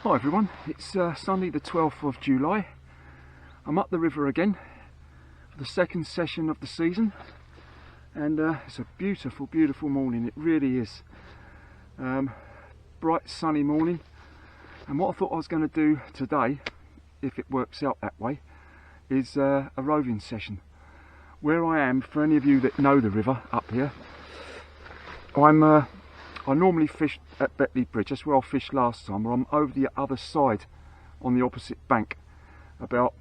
Hi everyone, it's Sunday the 12th of July. I'm up the river again for the second session of the season, and it's a beautiful, beautiful morning. It really is. Bright sunny morning, and what I thought I was going to do today, if it works out that way, is a roving session. Where I am, for any of you that know the river up here, I normally fish at Betley Bridge. That's where I fished last time, or I'm over the other side on the opposite bank, about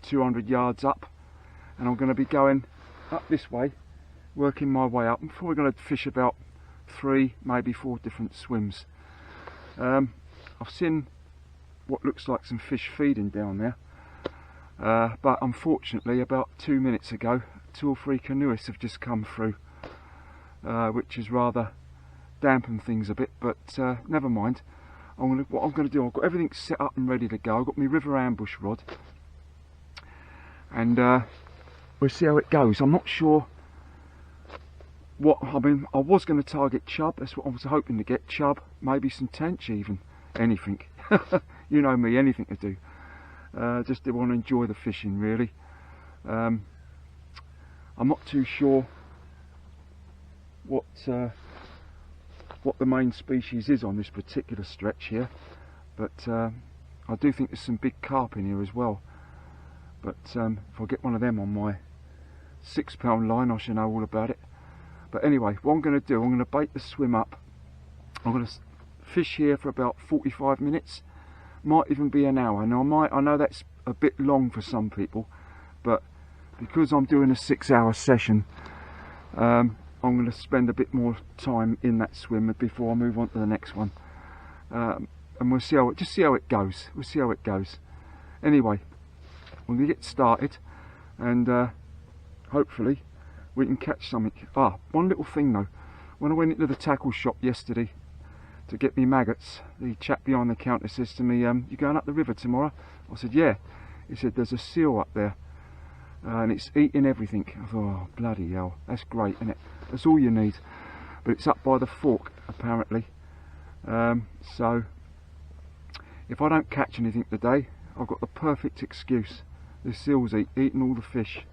200 yards up, and I'm going to be going up this way, working my way up. I'm probably going to fish about 3, maybe 4 different swims. I've seen what looks like some fish feeding down there, but unfortunately about 2 minutes ago 2 or 3 canoeists have just come through, which is rather dampen things a bit, but never mind. What I'm going to do, I've got everything set up and ready to go. I've got my river ambush rod, and we'll see how it goes. I'm not sure what, I was going to target chub. That's what I was hoping to get. Chub, maybe some tench even, anything. You know me, anything to do. Just want to enjoy the fishing really. I'm not too sure what the main species is on this particular stretch here, but I do think there's some big carp in here as well. But if I get one of them on my 6-pound line, I should know all about it. But anyway, what I'm going to do, I'm going to bait the swim up. I'm going to fish here for about 45 minutes, might even be an hour. Now I know that's a bit long for some people, but because I'm doing a 6-hour session, I'm going to spend a bit more time in that swim before I move on to the next one, and we'll see how it goes. We'll see how it goes. Anyway, we're going to get started, and hopefully we can catch something. One little thing though, when I went into the tackle shop yesterday to get me maggots, the chap behind the counter says to me, "You going up the river tomorrow?" I said, "Yeah." He said, "There's a seal up there, and it's eating everything." I thought, oh bloody hell, that's great, isn't it? That's all you need. But it's up by the fork apparently, so if I don't catch anything today, I've got the perfect excuse. The seal's eating all the fish.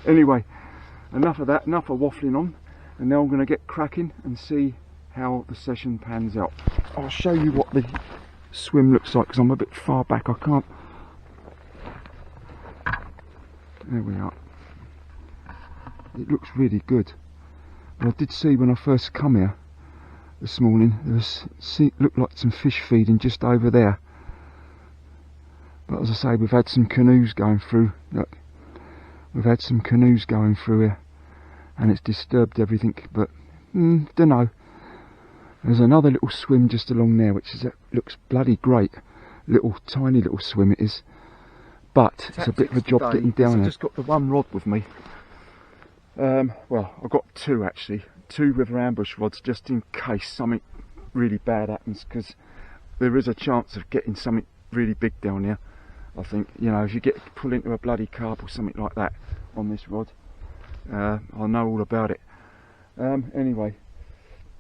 Anyway, enough of that, enough of waffling on, and now I'm going to get cracking and see how the session pans out. I'll show you what the swim looks like because I'm a bit far back. I can't. There we are. It looks really good. But I did see when I first come here this morning, looked like some fish feeding just over there. But as I say, we've had some canoes going through. Look, we've had some canoes going through here, and it's disturbed everything. But don't know. There's another little swim just along there, which looks bloody great. Tiny little swim it is. But it's a bit of a job getting down there. I've just got the one rod with me. Well, I've got 2 actually. 2 river ambush rods, just in case something really bad happens, because there is a chance of getting something really big down here. I think, you know, if you get pulled into a bloody carp or something like that on this rod, I'll know all about it. Anyway,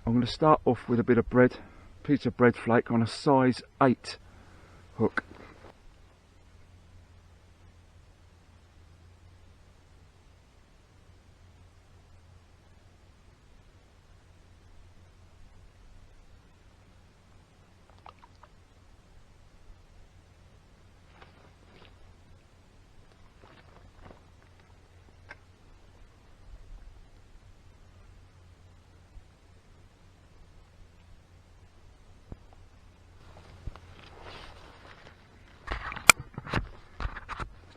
I'm going to start off with a bit of bread, piece of bread flake on a size 8 hook.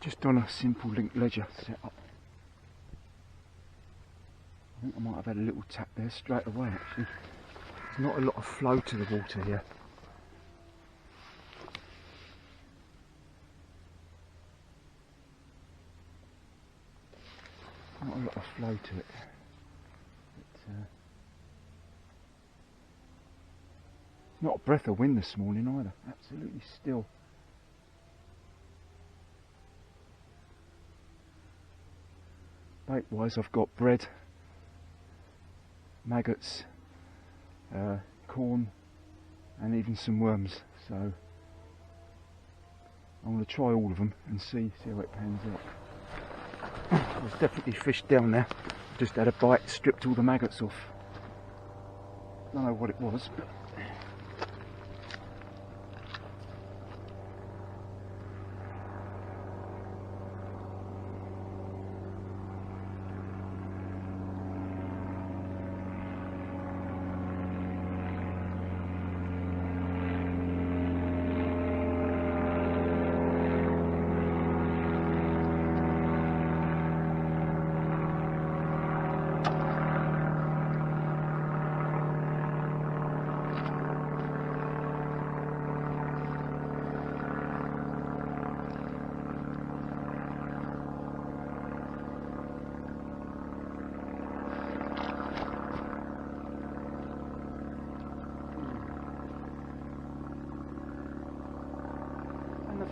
Just on a simple link ledger setup. I think I might have had a little tap there straight away actually. There's not a lot of flow to the water here. Not a lot of flow to it. But, not a breath of wind this morning either. Absolutely still. Bait wise, I've got bread, maggots, corn, and even some worms. So I'm going to try all of them and see how it pans out. There's definitely fish down there. Just had a bite, stripped all the maggots off. Don't know what it was, but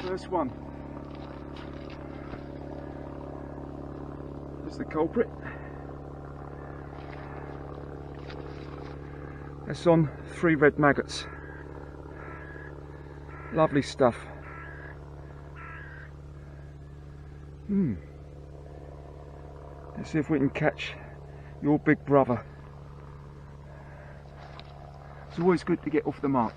first one. That's the culprit. That's on 3 red maggots. Lovely stuff. Let's see if we can catch your big brother. It's always good to get off the mark.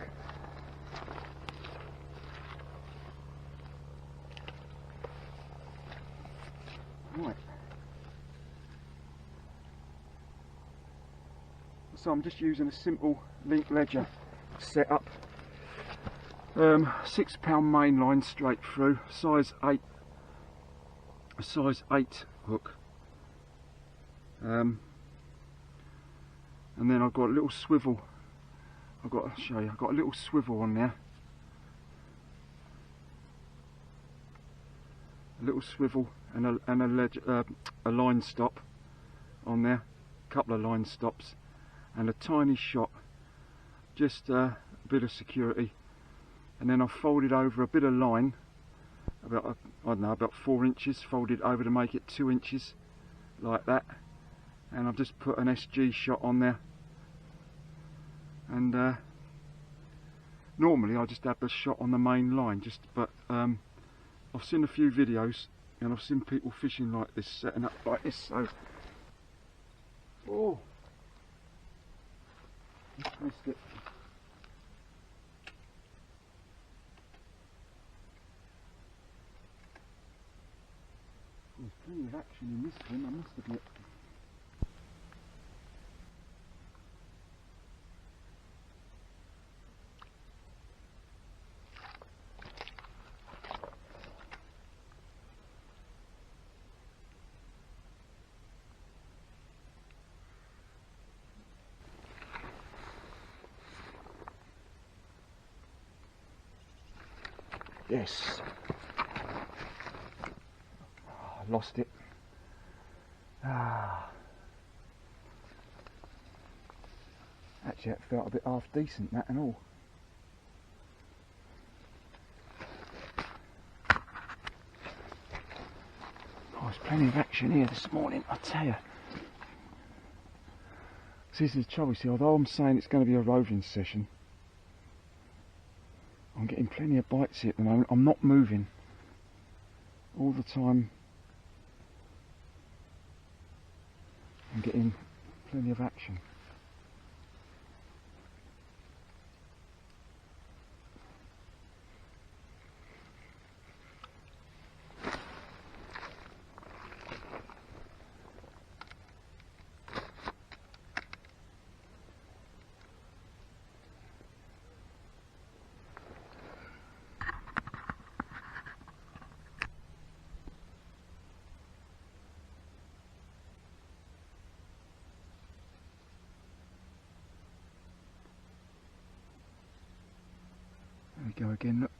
Right. So I'm just using a simple link ledger setup. £6 main line straight through, size 8 hook. And then I've got a little swivel. I've got to show you. I've got a little swivel on there. A little swivel and a line stop on there. A couple of line stops and a tiny shot. Just a bit of security. And then I've folded over a bit of line, about I don't know, about 4 inches, folded over to make it 2 inches, like that. And I've just put an SG shot on there. And normally I just have the shot on the main line, but I've seen a few videos and I've seen people fishing like this, setting up like this. So, oh, just missed it. There's plenty of action in this one, I must admit. Yes. Oh, I lost it. Actually, it felt a bit half decent, that and all. Oh, there's plenty of action here this morning, I tell you. See, this is the trouble. See, although I'm saying it's going to be a roving session, I'm getting plenty of bites here at the moment. I'm not moving all the time. I'm getting plenty of action. There we go again, look.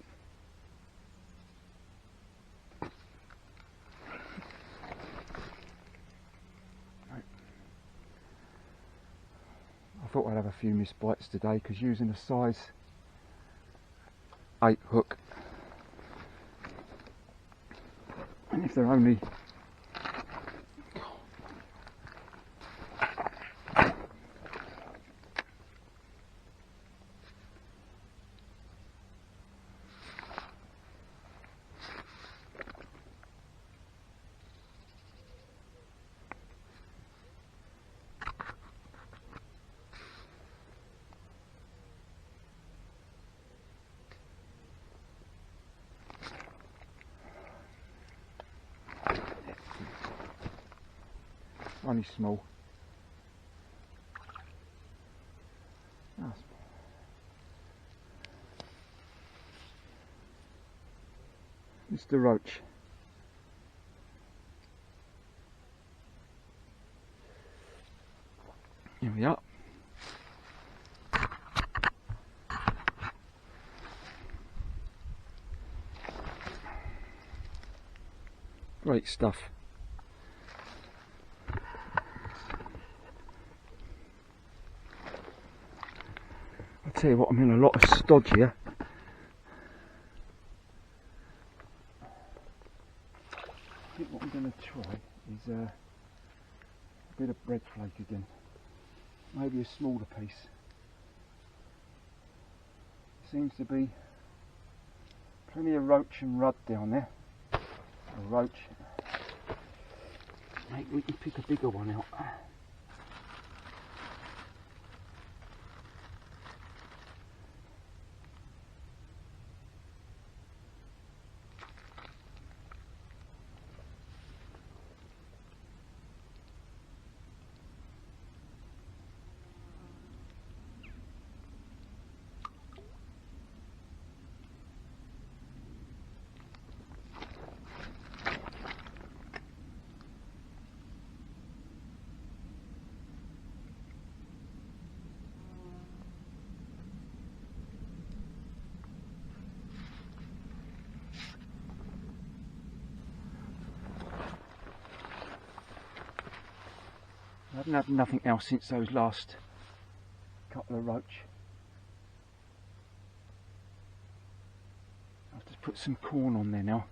Right. I thought I'd have a few missed bites today because using a size 8 hook, and if they're only Funny small. Mr. Roach. Here we are. Great stuff. I'll tell you what, I'm in a lot of stodge here. I think what I'm going to try is a bit of bread flake again. Maybe a smaller piece. Seems to be plenty of roach and rudd down there. A roach. Maybe we can pick a bigger one out. I haven't had nothing else since those last couple of roach. I'll just put some corn on there now.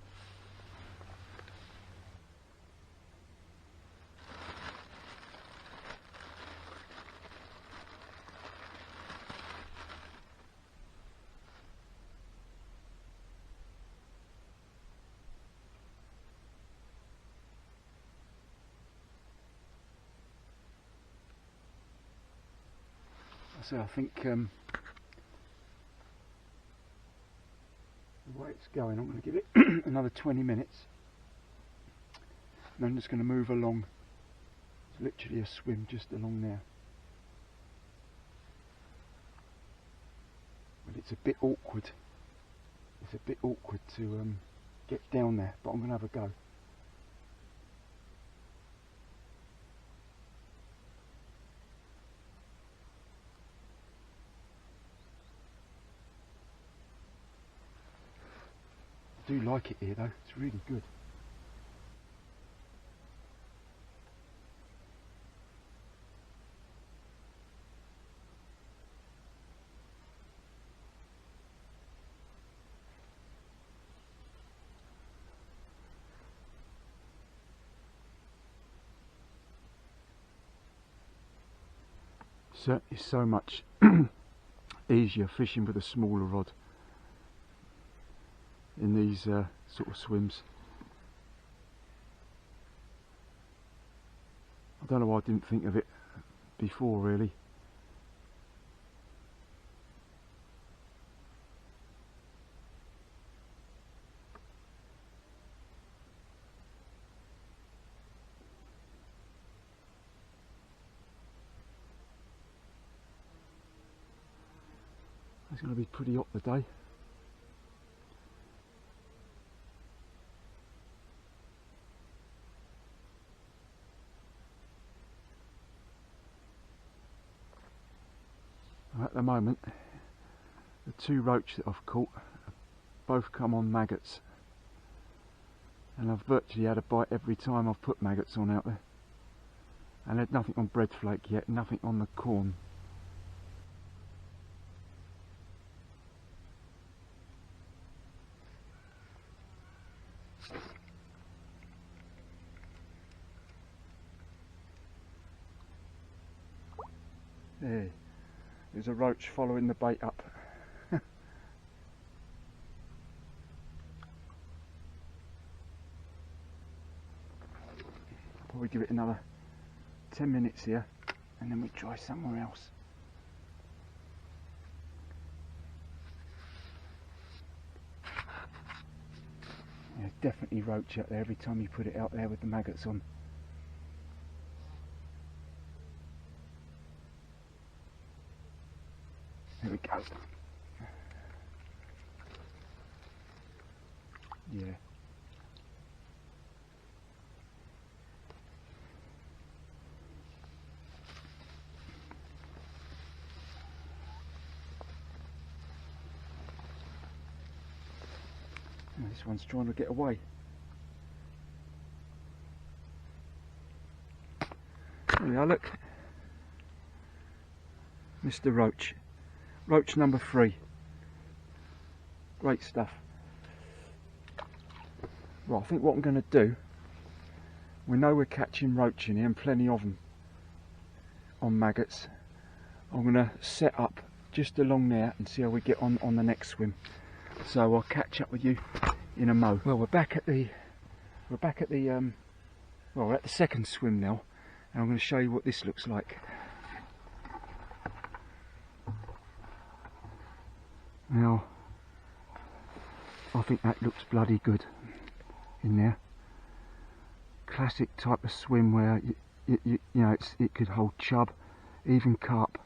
So I think the way it's going, I'm going to give it another 20 minutes and then I'm just going to move along. It's literally a swim just along there, but it's a bit awkward. It's a bit awkward to get down there, but I'm going to have a go. I do like it here though, it's really good. So it's so much easier fishing with a smaller rod in these sort of swims. I don't know why I didn't think of it before really. It's going to be pretty hot today. At the moment, the two roach that I've caught have both come on maggots, and I've virtually had a bite every time I've put maggots on out there, and there's nothing on bread flake yet, nothing on the corn. There. There's a roach following the bait up. Probably give it another 10 minutes here and then we try somewhere else. Yeah, definitely roach out there every time you put it out there with the maggots on. Yeah. Oh, this one's trying to get away. There we are, look. Mr. Roach. Roach number 3. Great stuff. Right, I think what I'm going to do, we know we're catching roach in here and plenty of them on maggots. I'm going to set up just along there and see how we get on the next swim. So I'll catch up with you in a mo. Well, we're at the second swim now, and I'm going to show you what this looks like. Now, I think that looks bloody good in there. Classic type of swim where you know it could hold chub, even carp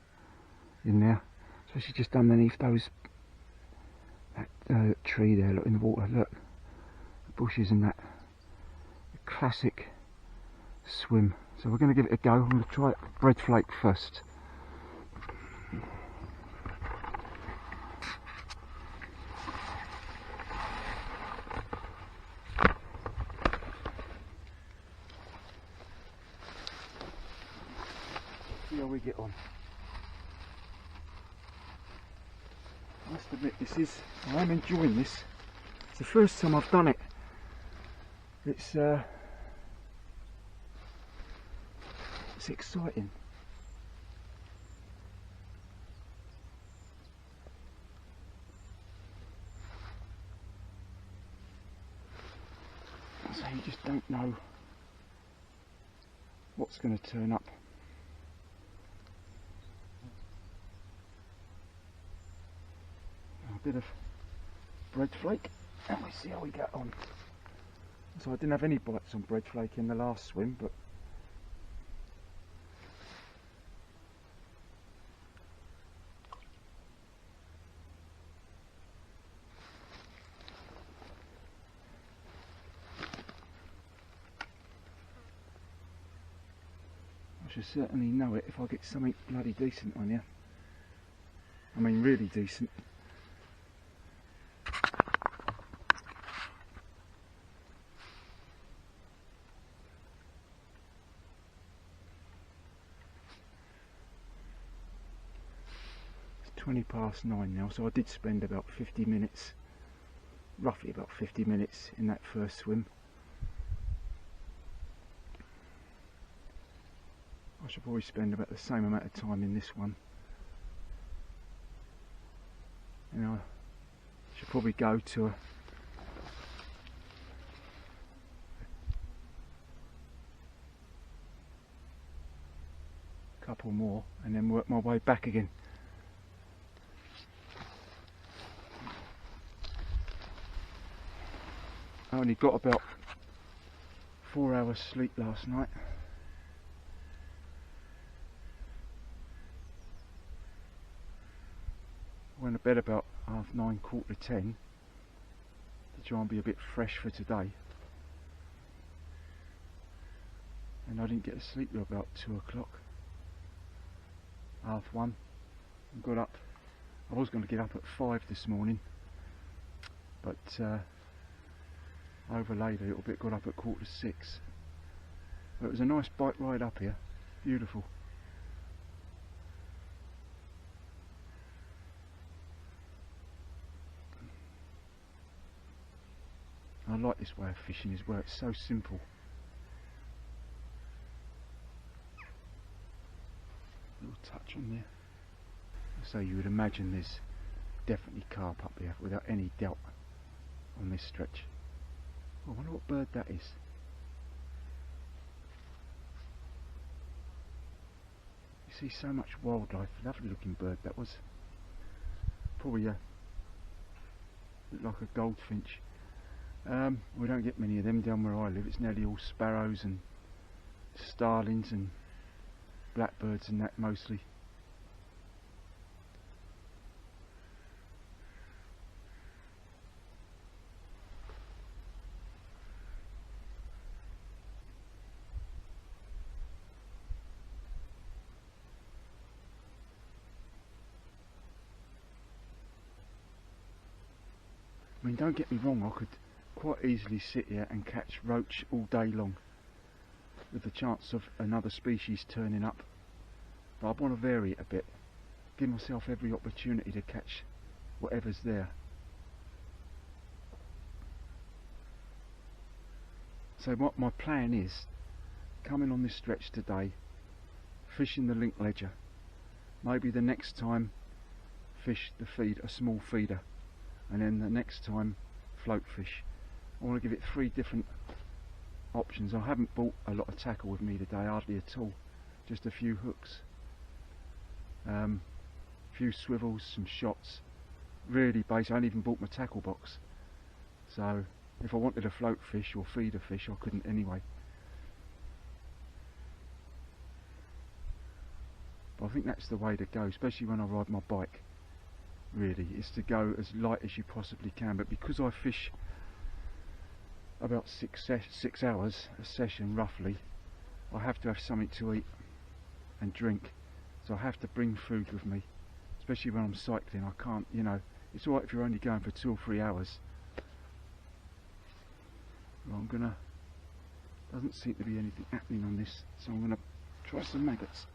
in there. Especially just underneath that tree there. Look in the water. Look, the bushes and that. A classic swim. So we're going to give it a go. I'm going to try bread flake first. See how we get on. I must admit, I am enjoying this. It's the first time I've done it. It's exciting. So you just don't know what's going to turn up. A bit of bread flake and we see how we get on. So I didn't have any bites on bread flake in the last swim, but I should certainly know it if I get something bloody decent on here. I mean really decent. It's 9:20 now, so I did spend about 50 minutes, roughly about 50 minutes in that first swim. I should probably spend about the same amount of time in this one. And I should probably go to a couple more and then work my way back again. I only got about 4 hours sleep last night. I went to bed about 9:30, 10:15 to try and be a bit fresh for today. And I didn't get to sleep till about 2 o'clock, 1:30. And got up. I was going to get up at 5 this morning, but overlaid a little bit, got up at 5:45. But it was a nice bike ride up here, beautiful. I like this way of fishing as well, it's so simple. A little touch on there. So you would imagine there's definitely carp up here without any doubt on this stretch. I wonder what bird that is. You see so much wildlife, lovely looking bird that was. Probably looked like a goldfinch. We don't get many of them down where I live. It's nearly all sparrows and starlings and blackbirds and that mostly. I mean, don't get me wrong, I could quite easily sit here and catch roach all day long with the chance of another species turning up, but I want to vary it a bit, give myself every opportunity to catch whatever's there. So what my plan is, coming on this stretch today, fishing the link ledger, maybe the next time fish the feed, a small feeder, and then the next time float fish. I want to give it 3 different options. I haven't bought a lot of tackle with me today, hardly at all, just a few hooks, few swivels, some shots, really basic. I ain't even bought my tackle box, so if I wanted to float fish or feed a fish I couldn't anyway. But I think that's the way to go, especially when I ride my bike. Really, is to go as light as you possibly can, but because I fish about 6 hours a session roughly, I have to have something to eat and drink, so I have to bring food with me, especially when I'm cycling. I can't, you know, it's alright if you're only going for 2 or 3 hours. Well, doesn't seem to be anything happening on this, so I'm gonna try some maggots.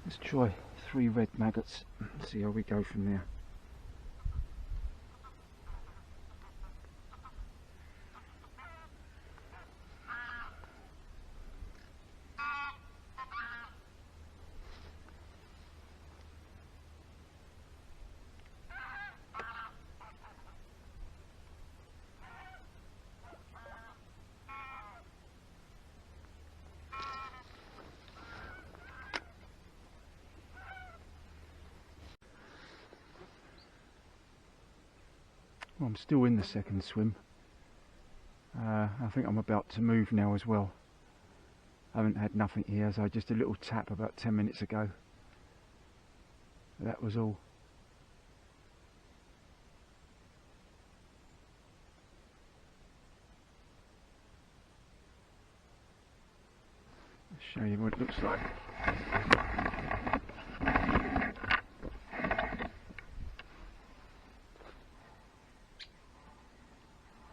Let's try 3 red maggots, see how we go from there. Well, I'm still in the second swim. I think I'm about to move now as well. I haven't had nothing here, so just a little tap about 10 minutes ago. That was all. I'll show you what it looks like.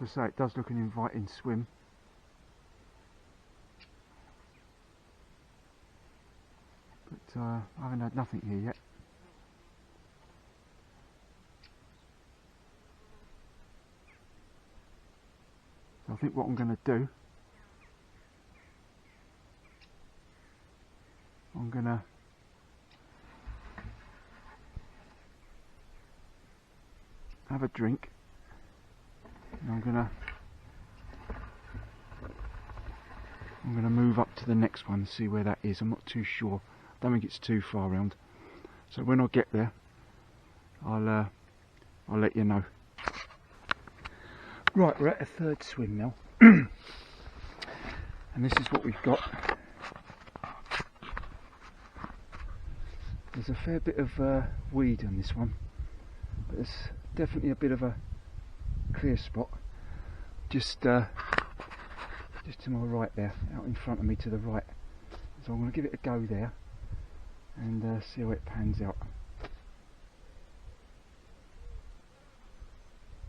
As I say, it does look an inviting swim. But I haven't had nothing here yet. So I think what I'm going to do, I'm going to have a drink. And I'm gonna move up to the next one and see where that is. I'm not too sure. I don't think it's too far round. So when I get there, I'll let you know. Right, we're at a 3rd swim now, and this is what we've got. There's a fair bit of weed on this one, but there's definitely a bit of a clear spot just to my right there, out in front of me to the right. So I'm going to give it a go there and see how it pans out.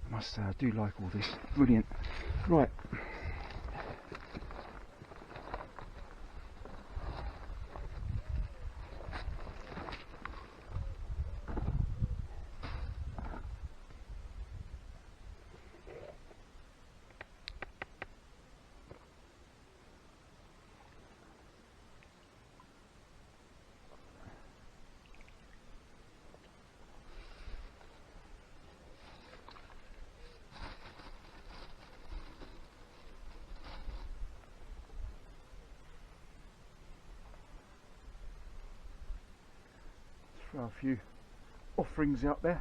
I must say I do like all this. Brilliant. Right. Throw a few offerings out there.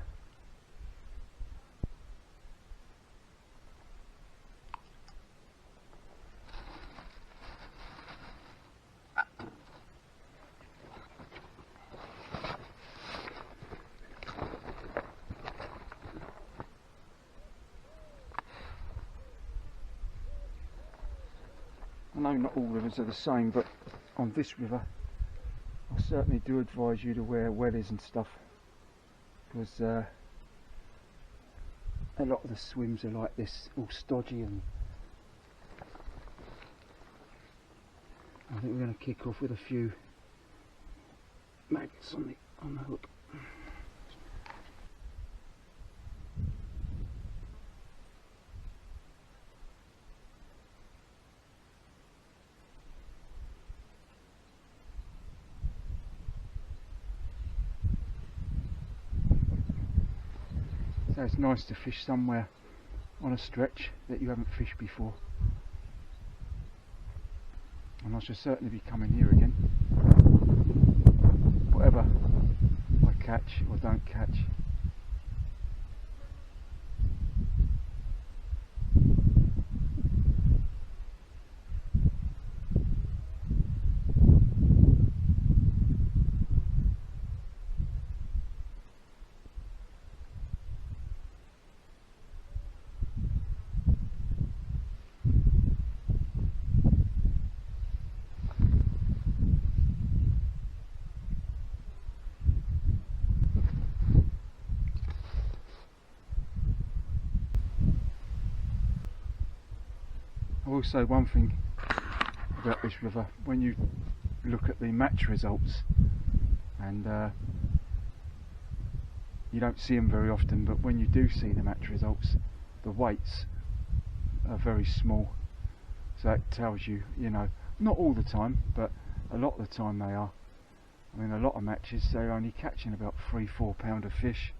know not all rivers are the same, but on this river I certainly do advise you to wear wellies and stuff, because a lot of the swims are like this, all stodgy, and I think we're going to kick off with a few maggots on the hook. So it's nice to fish somewhere on a stretch that you haven't fished before, and I shall certainly be coming here again, whatever I catch or don't catch. I will say one thing about this river: when you look at the match results, and you don't see them very often, but when you do see the match results, the weights are very small, so that tells you, you know, not all the time, but a lot of the time they are. I mean, a lot of matches they're only catching about 3-4 pound of fish.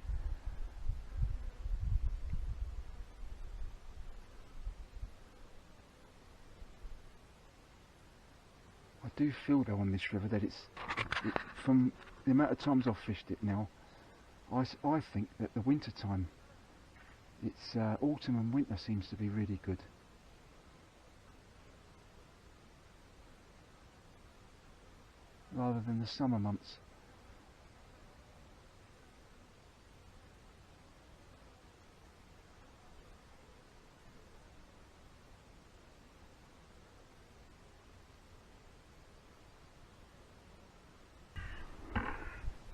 I do feel though on this river that from the amount of times I've fished it now, I think that the winter time, it's autumn and winter seems to be really good. Rather than the summer months.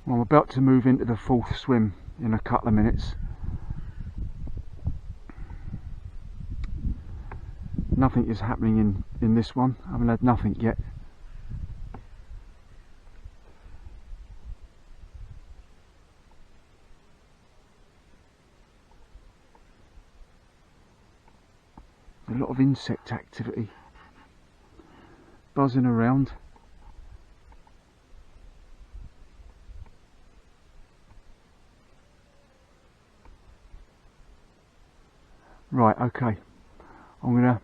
Well, I'm about to move into the fourth swim in a couple of minutes. Nothing is happening in this one. I haven't had nothing yet. A lot of insect activity buzzing around. Right, okay, I'm going to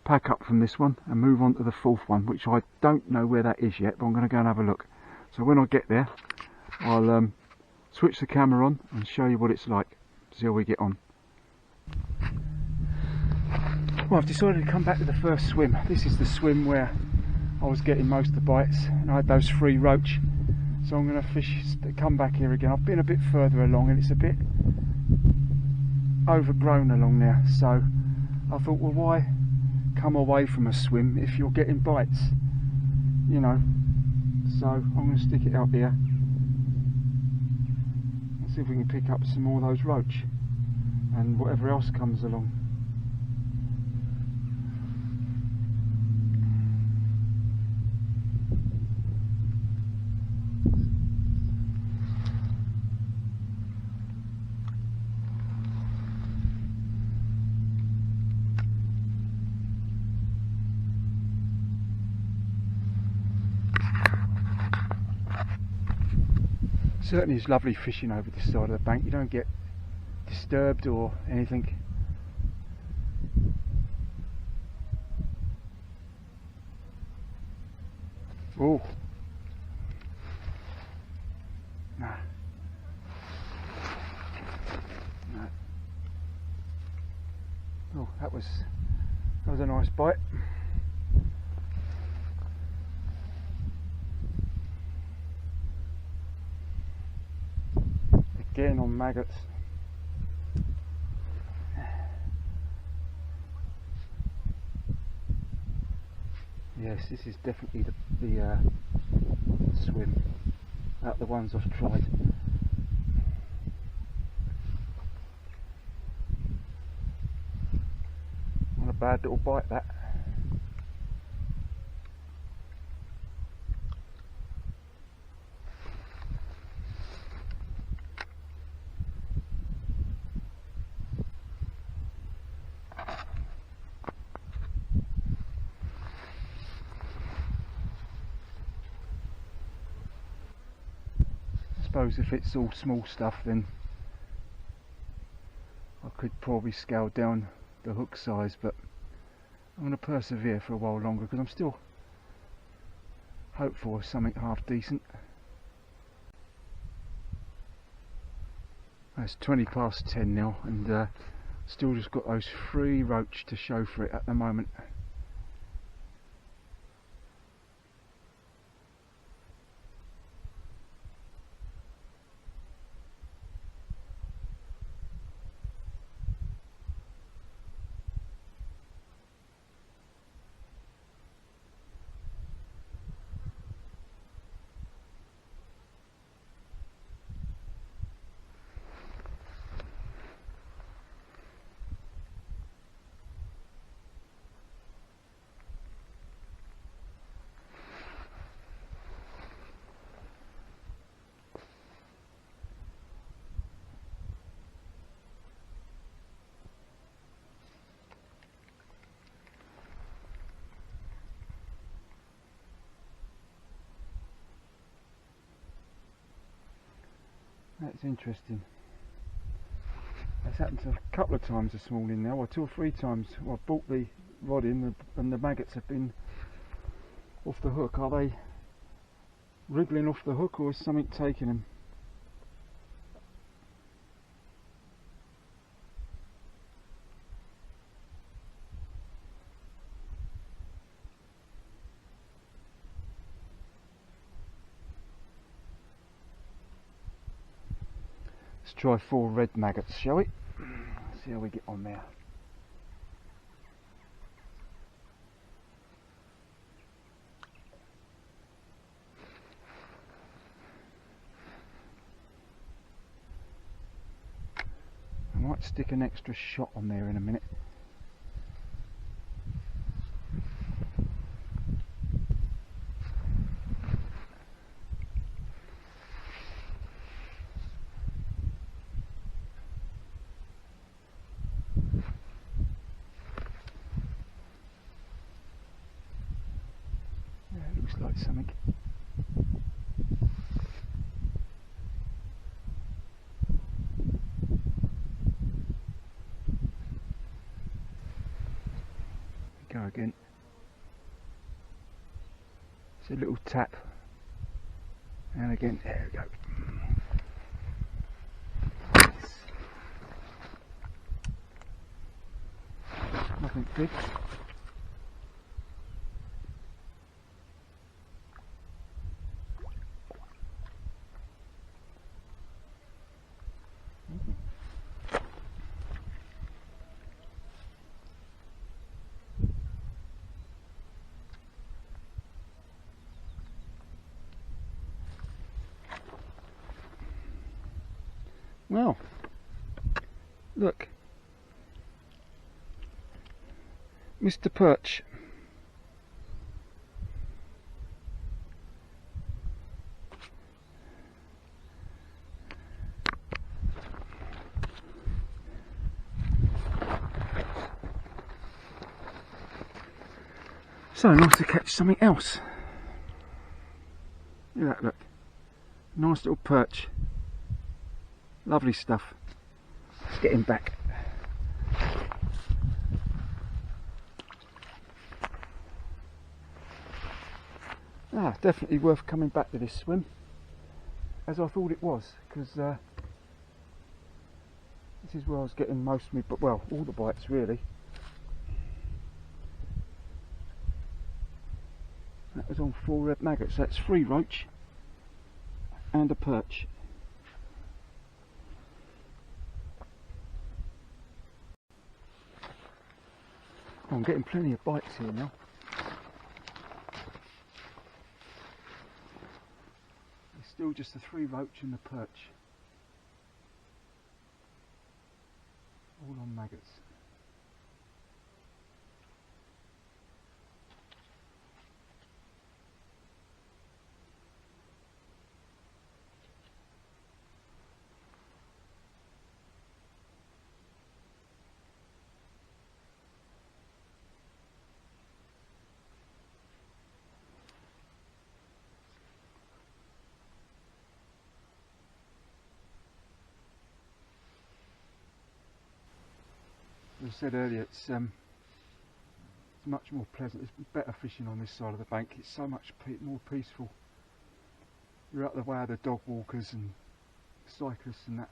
pack up from this one and move on to the fourth one, which I don't know where that is yet, but I'm going to go and have a look. So when I get there, I'll switch the camera on and show you what it's like, see how we get on. Well, I've decided to come back to the first swim. This is the swim where I was getting most of the bites, and I had those 3 roach. So I'm going to come back here again. I've been a bit further along and it's a bit overgrown along there, so I thought, well, why come away from a swim if you're getting bites, you know? So I'm going to stick it out here and see if we can pick up some more of those roach and whatever else comes along. Certainly it's lovely fishing over this side of the bank. You don't get disturbed or anything. Oh, no. No. Oh, that was a nice bite. Again on maggots. Yes, this is definitely the swim out of the ones I've tried. Not a bad little bite, that. I suppose if it's all small stuff, then I could probably scale down the hook size, but I'm going to persevere for a while longer because I'm still hopeful of something half decent. It's 20 past 10 now, and still just got those 3 roach to show for it at the moment. That's interesting. That's happened a couple of times this morning now, or 2 or 3 times. Well, I brought the rod in and the maggots have been off the hook. Are they wriggling off the hook, or is something taking them? Let's try 4 red maggots, shall we? See how we get on there. I might stick an extra shot on there in a minute. Looks like something. Go again. It's a little tap, and again, there we go. Nothing big. Well, look, Mr. Perch. So nice to catch something else. Look at that, look. Nice little perch. Lovely stuff. Let's get him back. Definitely worth coming back to this swim, as I thought it was, because this is where I was getting most of me, but well, all the bites really. That was on 4 red maggots. That's 3 roach and a perch. I'm getting plenty of bites here now. Still just the 3 roach and the perch. All on maggots. As I said earlier, it's much more pleasant. It's better fishing on this side of the bank. It's so much more peaceful. You're out of the way of the dog walkers and cyclists and that.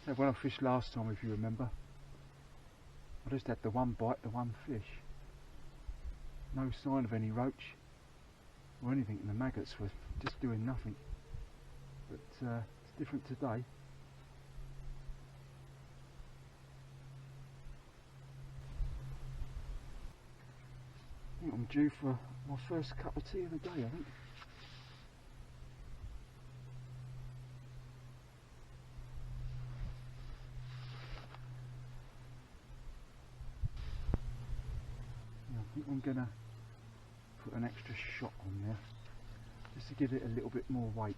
So when I fished last time, if you remember, I just had the one bite, the one fish. No sign of any roach or anything, and the maggots were just doing nothing. But it's different today. I think I'm due for my first cup of tea of the day, I think. I think I'm gonna put an extra shot on there just to give it a little bit more weight.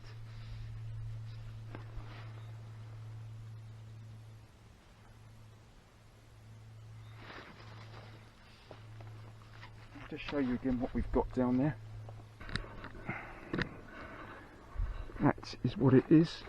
I'll just show you again what we've got down there. That is what it is.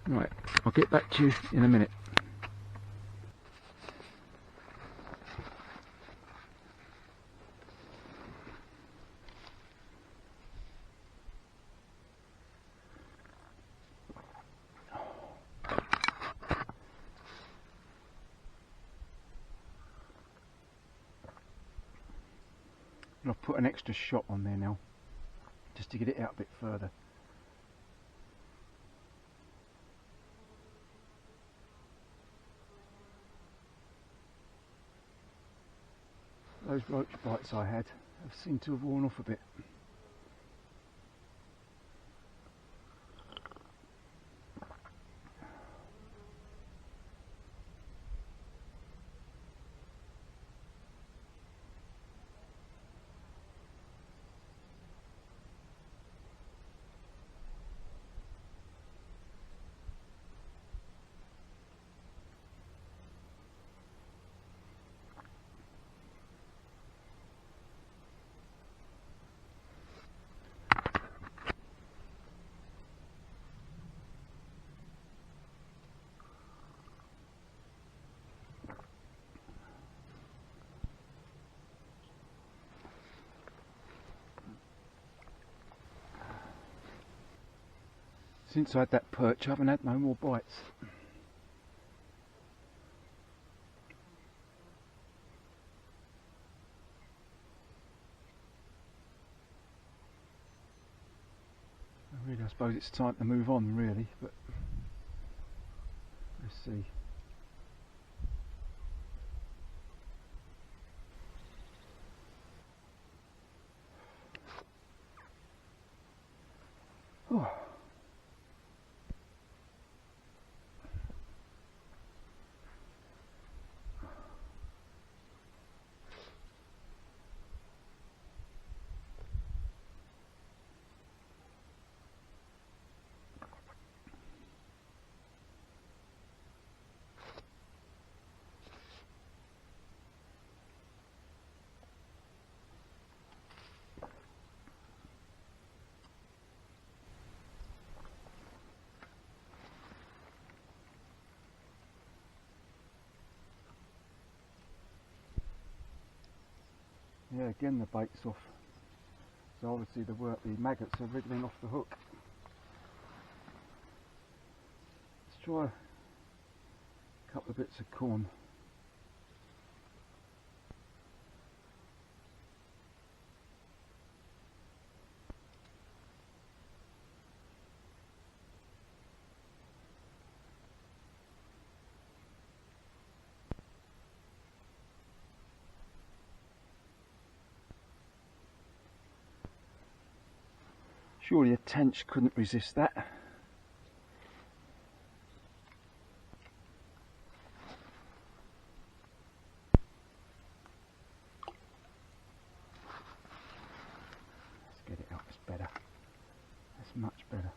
Right, I'll get back to you in a minute. And I've put an extra shot on there now, just to get it out a bit further. Those roach bites I had have seemed to have worn off a bit. Since I had that perch, I haven't had no more bites. Really, I suppose it's time to move on, really, but let's see. Oh. Yeah, again the bait's off, so obviously the maggots are wriggling off the hook. Let's try a couple of bits of corn. Surely a tench couldn't resist that. Let's get it out, it's better. That's much better.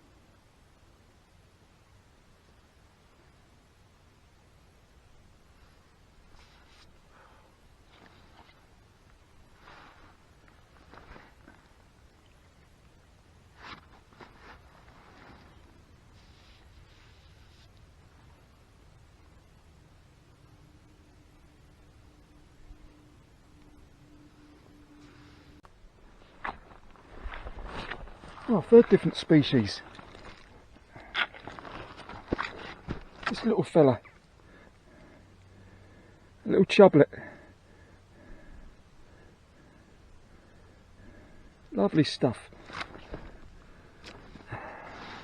Oh, third different species. This little fella, a little chublet. Lovely stuff.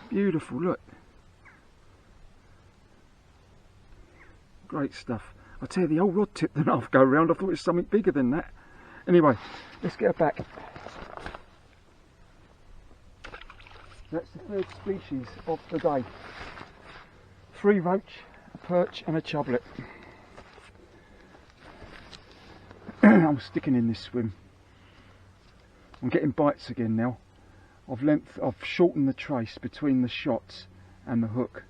Beautiful, look. Great stuff. I tell you, the old rod tip that I've go round, I thought it was something bigger than that. Anyway, let's get her back. That's the third species of the day. 3 roach, a perch and a chublet. I'm sticking in this swim. I'm getting bites again now. I've shortened the trace between the shots and the hook,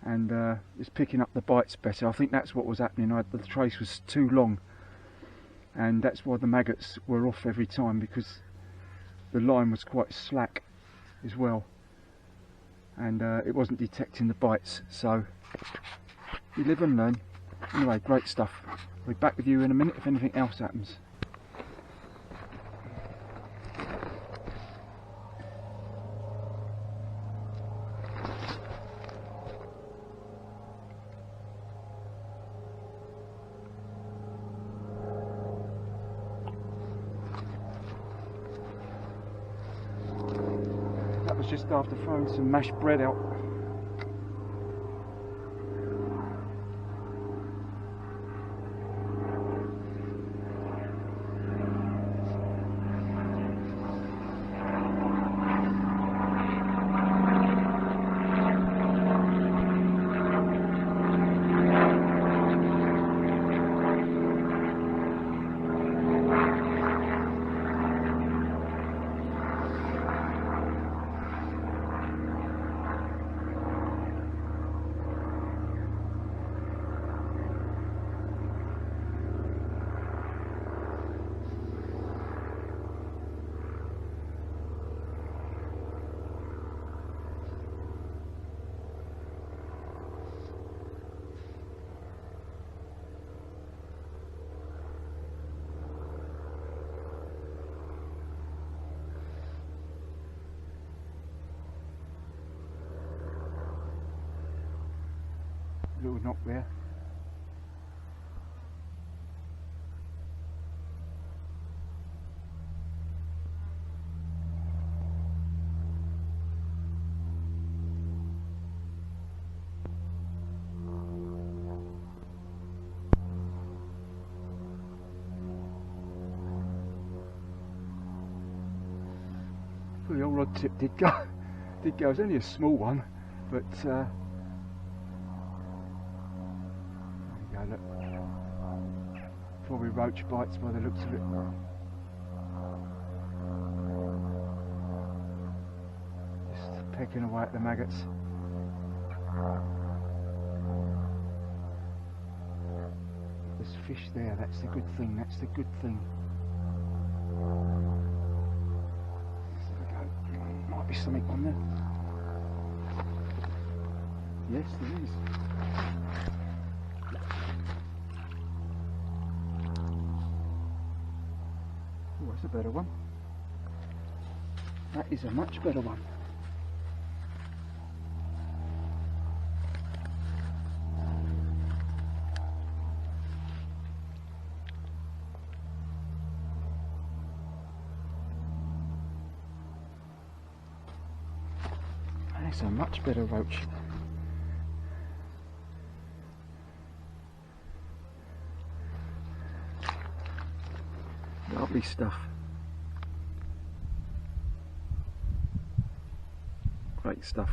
and it's picking up the bites better. I think that's what was happening. The trace was too long, and that's why the maggots were off every time, because the line was quite slack as well, and it wasn't detecting the bites. So you live and learn. Anyway, great stuff. I'll be back with you in a minute if anything else happens. That was just after throwing some mashed bread out. Little knock there. the old rod tip did go. Did go. It was only a small one, but there you go. Look, probably roach bites by the looks of it. Just pecking away at the maggots. There's fish there. That's the good thing. That's the good thing. Might be something on there. Yes, there is. Oh, that's a better one. That is a much better one. That's a much better roach. Lovely stuff. Great stuff.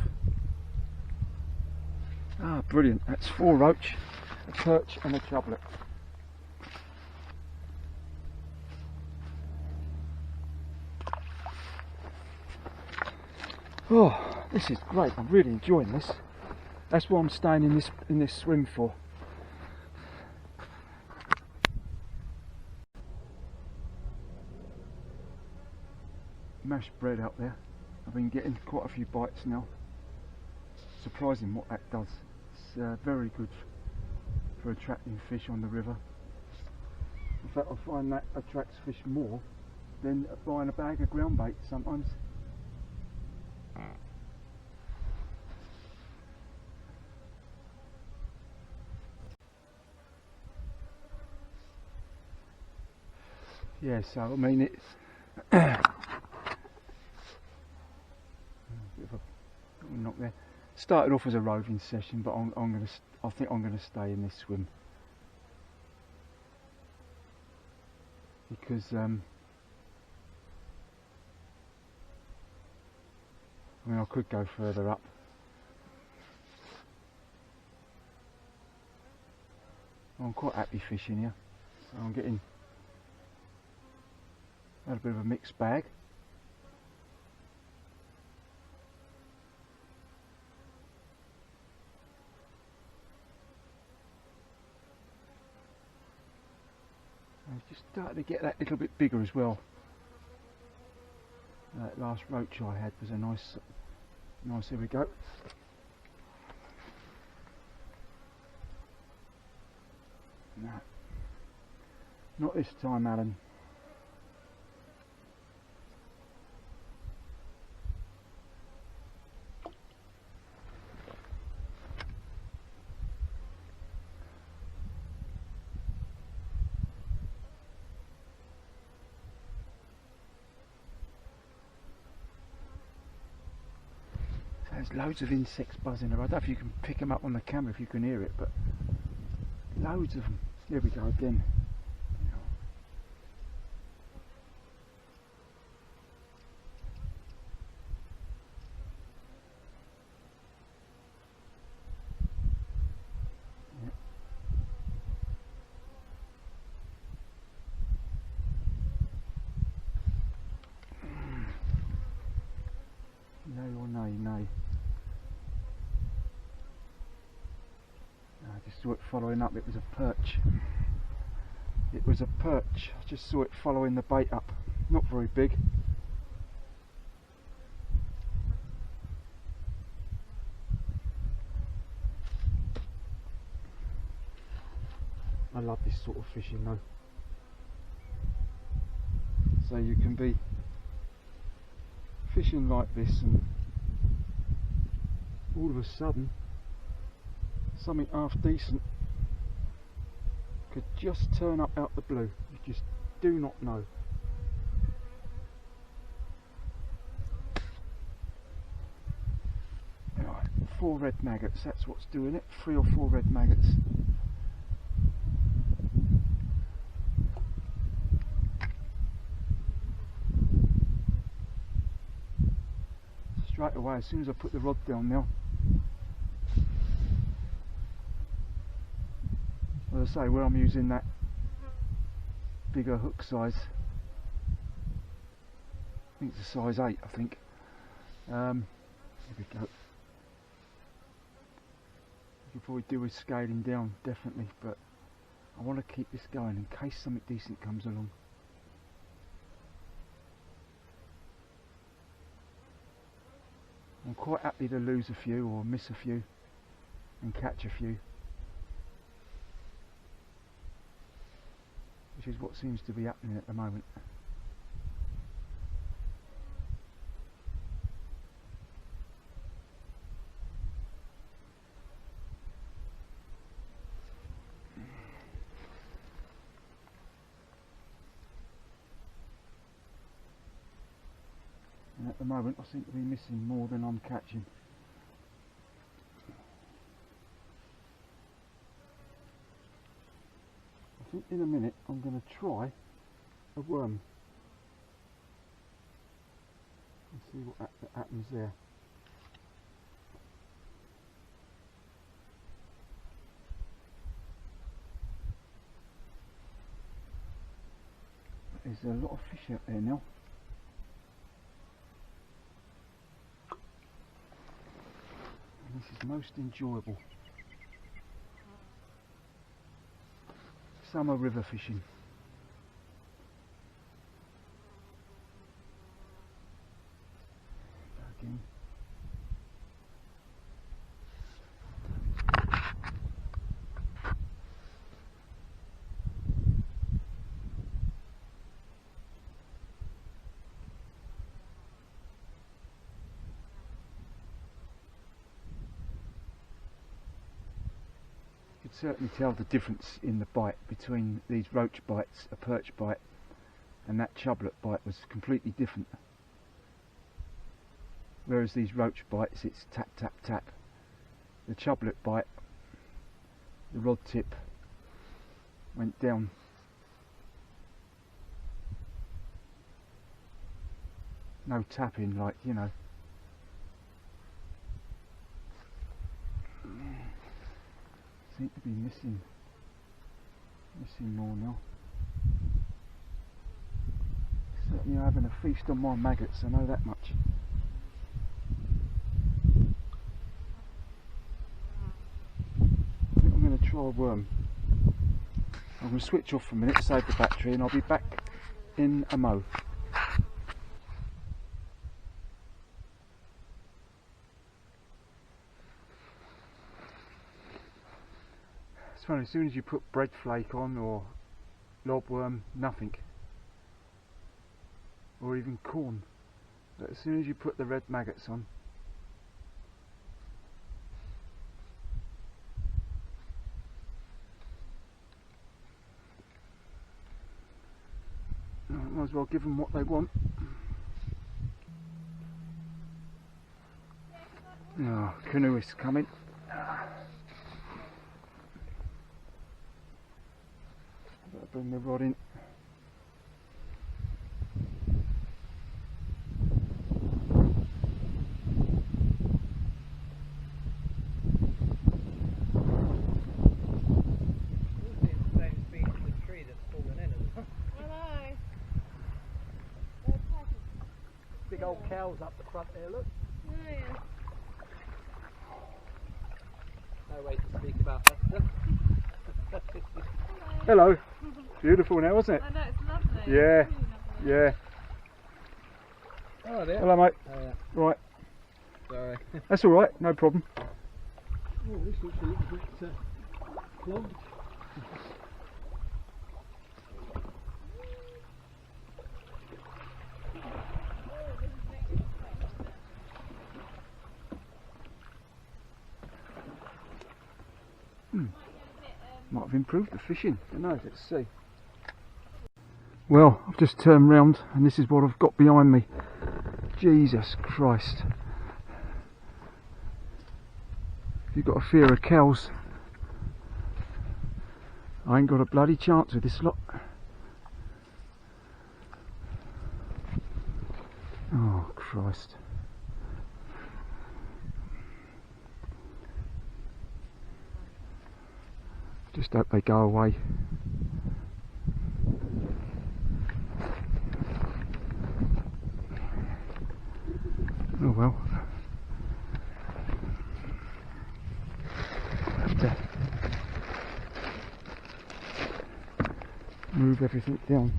Ah, brilliant. That's 4 roach, a perch and a chublet. Oh, this is great. I'm really enjoying this. That's what I'm staying in this swim for. Mashed bread out there. I've been getting quite a few bites now. Surprising what that does. It's very good for attracting fish on the river. In fact, I find that attracts fish more than buying a bag of ground bait sometimes. Yeah, so I mean it's bit of a knock there. Started off as a roving session, but I think I'm gonna stay in this swim because I mean I could go further up. I'm quite happy fishing here, so I'm getting. Had a bit of a mixed bag. I just started to get that little bit bigger as well. That last roach I had was a nice. Here we go. No, not this time, Alan. There's loads of insects buzzing around. I don't know if you can pick them up on the camera, if you can hear it, but loads of them. Here we go again. No or nay, nay. I just saw it following up. It was a perch. It was a perch. I just saw it following the bait up. Not very big. I love this sort of fishing though. So you can be fishing like this and all of a sudden something half decent could just turn up out the blue. You just do not know. Right, 4 red maggots, that's what's doing it. 3 or 4 red maggots. straight away as soon as I put the rod down now. As I say, where I'm using that bigger hook size, I think it's a size 8, I think. Here we go. You could probably do with scaling down, definitely, but I want to keep this going in case something decent comes along. I'm quite happy to lose a few or miss a few and catch a few, which is what seems to be happening at the moment. And at the moment I seem to be missing more than I'm catching. I think in a minute I'm going to try a worm and see what happens there. There's a lot of fish out there now. And this is most enjoyable. Summer river fishing. Again. You could certainly tell the difference in the bite between these roach bites, a perch bite, and that chublet bite was completely different. Whereas these roach bites, it's tap tap tap. The chublet bite, the rod tip went down. No tapping, like, you know. Seem to be missing more now. Certainly having a feast on my maggots, I know that much. I think I'm going to try a worm. I'm going to switch off for a minute, save the battery, and I'll be back in a mo. It's funny, as soon as you put bread flake on or lobworm, nothing. Or even corn. But as soon as you put the red maggots on, I might as well give them what they want. Oh, canoeist coming. Better bring the rod in. Big old cows up the front there, look. Oh, yeah. No way to speak about that. Hello. Beautiful now, isn't it? I know, it's lovely. Yeah. It's really lovely. Yeah. Oh, there. Hello, mate. Oh, yeah. Right. Sorry. That's all right. No problem. Oh, this looks a little bit clogged. Might have improved the fishing. Who knows? Let's see. Well, I've just turned round and this is what I've got behind me. Jesus Christ. If you've got a fear of cows, I ain't got a bloody chance with this lot. Oh Christ. Just hope they go away. Oh well. Have to move everything down.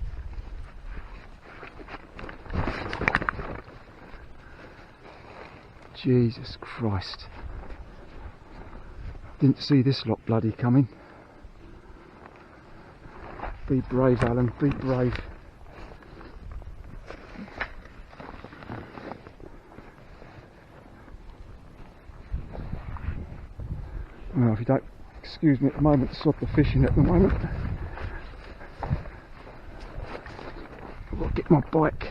Jesus Christ. Didn't see this lot bloody coming. Be brave, Alan, be brave. Well, if you don't excuse me at the moment, sod the fishing at the moment. I've got to get my bike.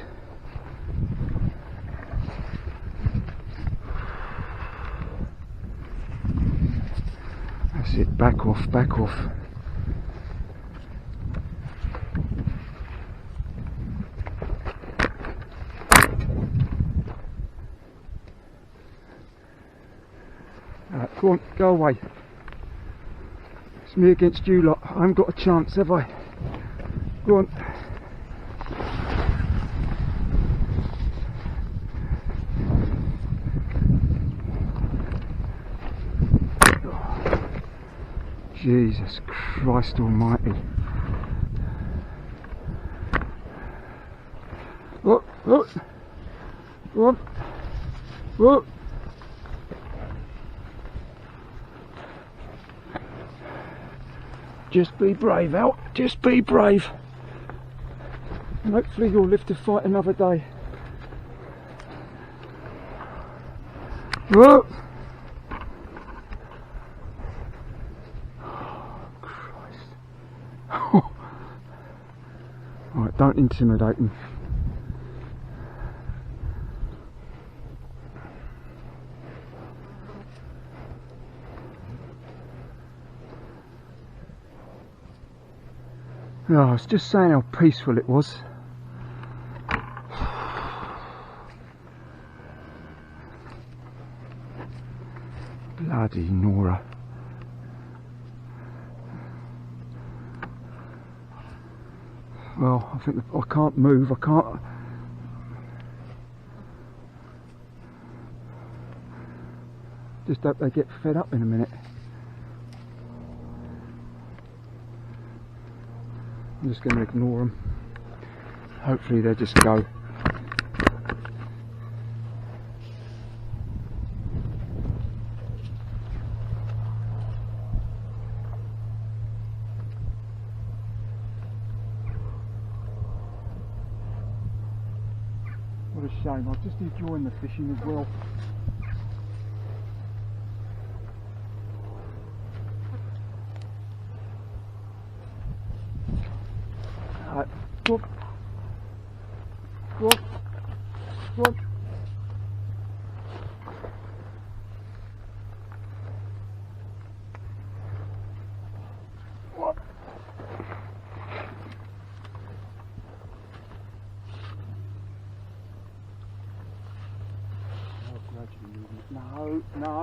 That's it, back off, back off. Go on, go away. It's me against you lot. I haven't got a chance, have I? Go on. Jesus Christ Almighty. Oh, oh. Go on. Oh. Just be brave, Al. Just be brave. And hopefully you'll live to fight another day. Oh! Oh, Christ. Oh. Right, don't intimidate him. Oh, I was just saying how peaceful it was. Bloody Nora. Well, I think I can't move, I can't. Just hope they get fed up in a minute. I'm just going to ignore them. Hopefully they'll just go. What a shame, I was just enjoying the fishing as well. Go on. Go on. Go on. What? Oh, gradually moving it. No, no.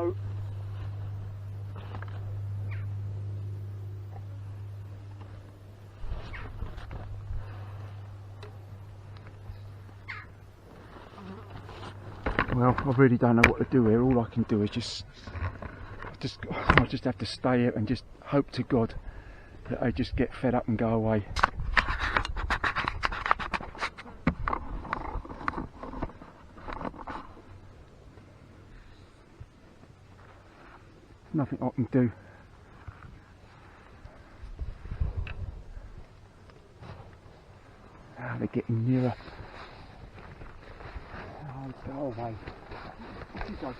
Well, I really don't know what to do here. All I can do is I just have to stay here and just hope to God that they just get fed up and go away. Nothing I can do. Ah, they're getting nearer. Oh, go away. Off you go.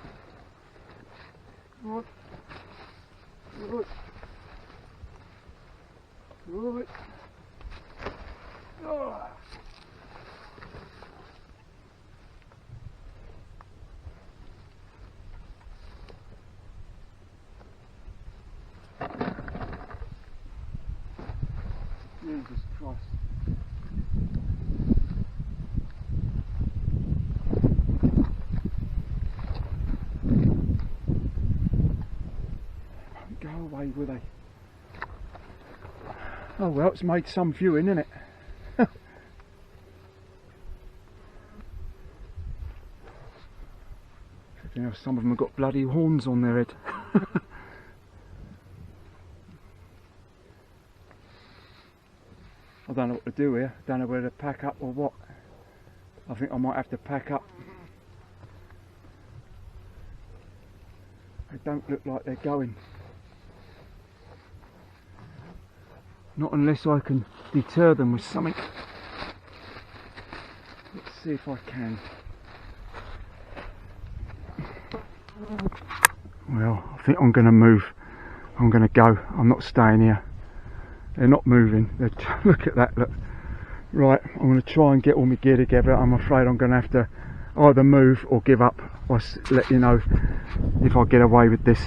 Right. Right. Right. Oh. Jesus Christ. Go away, will they? Oh well, it's made some viewing, isn't it? You know, some of them have got bloody horns on their head. I don't know what to do here. Don't know whether to pack up or what. I think I might have to pack up. They don't look like they're going. Not unless I can deter them with something. Let's see if I can. Well, I think I'm going to move. I'm going to go. I'm not staying here. They're not moving. Look at that. Look. Right, I'm going to try and get all my gear together. I'm afraid I'm going to have to either move or give up. I'll let you know if I get away with this.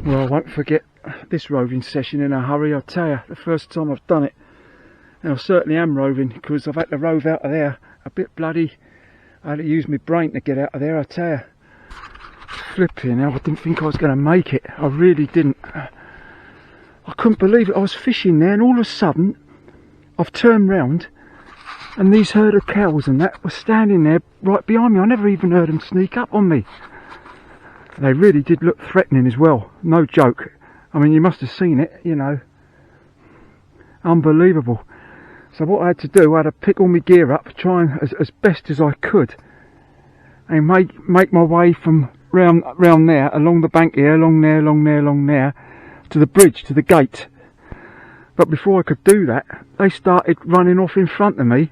Well, I won't forget this roving session in a hurry. I'll tell you, the first time I've done it, and I certainly am roving, because I've had to rove out of there a bit bloody. I had to use my brain to get out of there, I tell you. Flipping hell, I didn't think I was going to make it. I really didn't. I couldn't believe it. I was fishing there, and all of a sudden I've turned round and these herd of cows and that were standing there right behind me. I never even heard them sneak up on me. They really did look threatening as well, no joke. I mean, you must have seen it, you know. Unbelievable. So what I had to do, I had to pick all my gear up, try and as best as I could, and make my way from round there, along the bank here, along there, to the bridge, to the gate. But before I could do that, they started running off in front of me,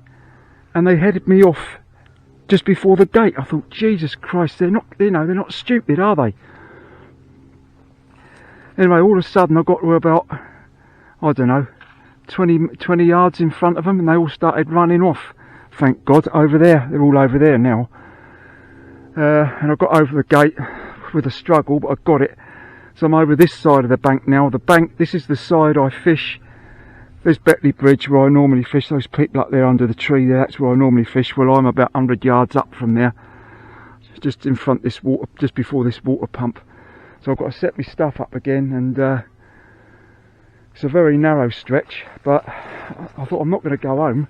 and they headed me off just before the gate. I thought, Jesus Christ, they're not, you know, they're not stupid, are they? Anyway, all of a sudden I got to about, I don't know, 20 yards in front of them, and they all started running off. Thank God, over there. They're all over there now. And I got over the gate with a struggle, but I got it. So I'm over this side of the bank now. The bank, this is the side I fish. There's Betley Bridge where I normally fish. Those people up there under the tree there, that's where I normally fish. Well, I'm about 100 yards up from there, just in front of this water, just before this water pump. So I've got to set my stuff up again, and it's a very narrow stretch, but I thought I'm not going to go home.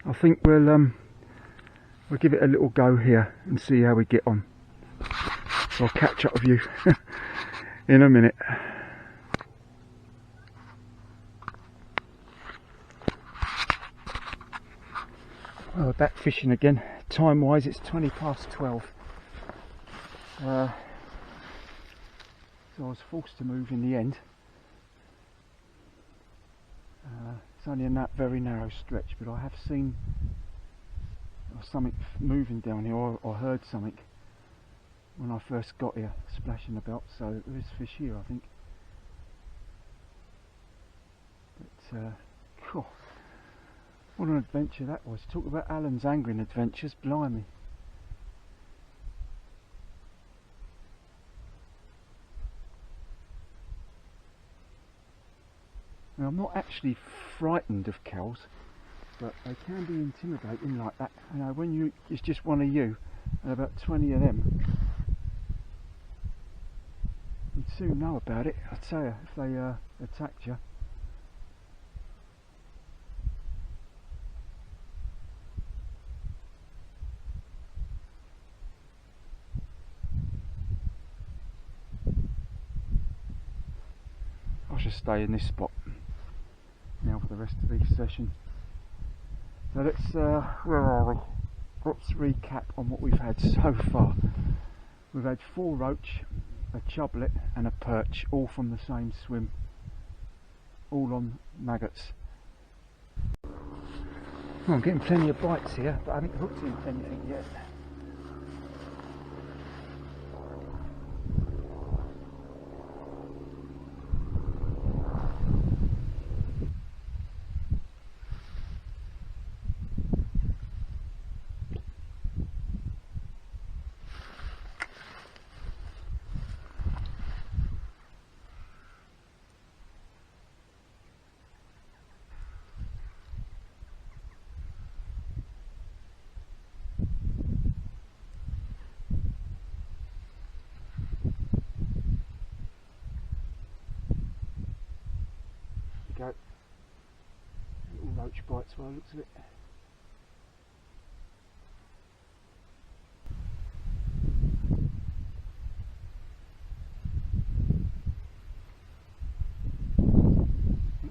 I think we'll give it a little go here and see how we get on. So I'll catch up with you in a minute. Well, we're back fishing again. Time wise it's 12:20. So I was forced to move in the end. It's only a very narrow stretch, but I have seen something moving down here, or heard something when I first got here, splashing about. So there is fish here, I think. But cool. What an adventure that was. Talk about Alan's angling adventures, blimey. Now, I'm not actually frightened of cows, but they can be intimidating like that. You know, when it's just one of you and about 20 of them, you'd soon know about it, I tell you, if they attacked you. I should stay in this spot now for the rest of the session. So let's, where are we? Let's recap on what we've had so far. We've had 4 roach, a chublet and a perch, all from the same swim, all on maggots. Oh, I'm getting plenty of bites here, but I haven't hooked into anything yet. bites by the looks of it.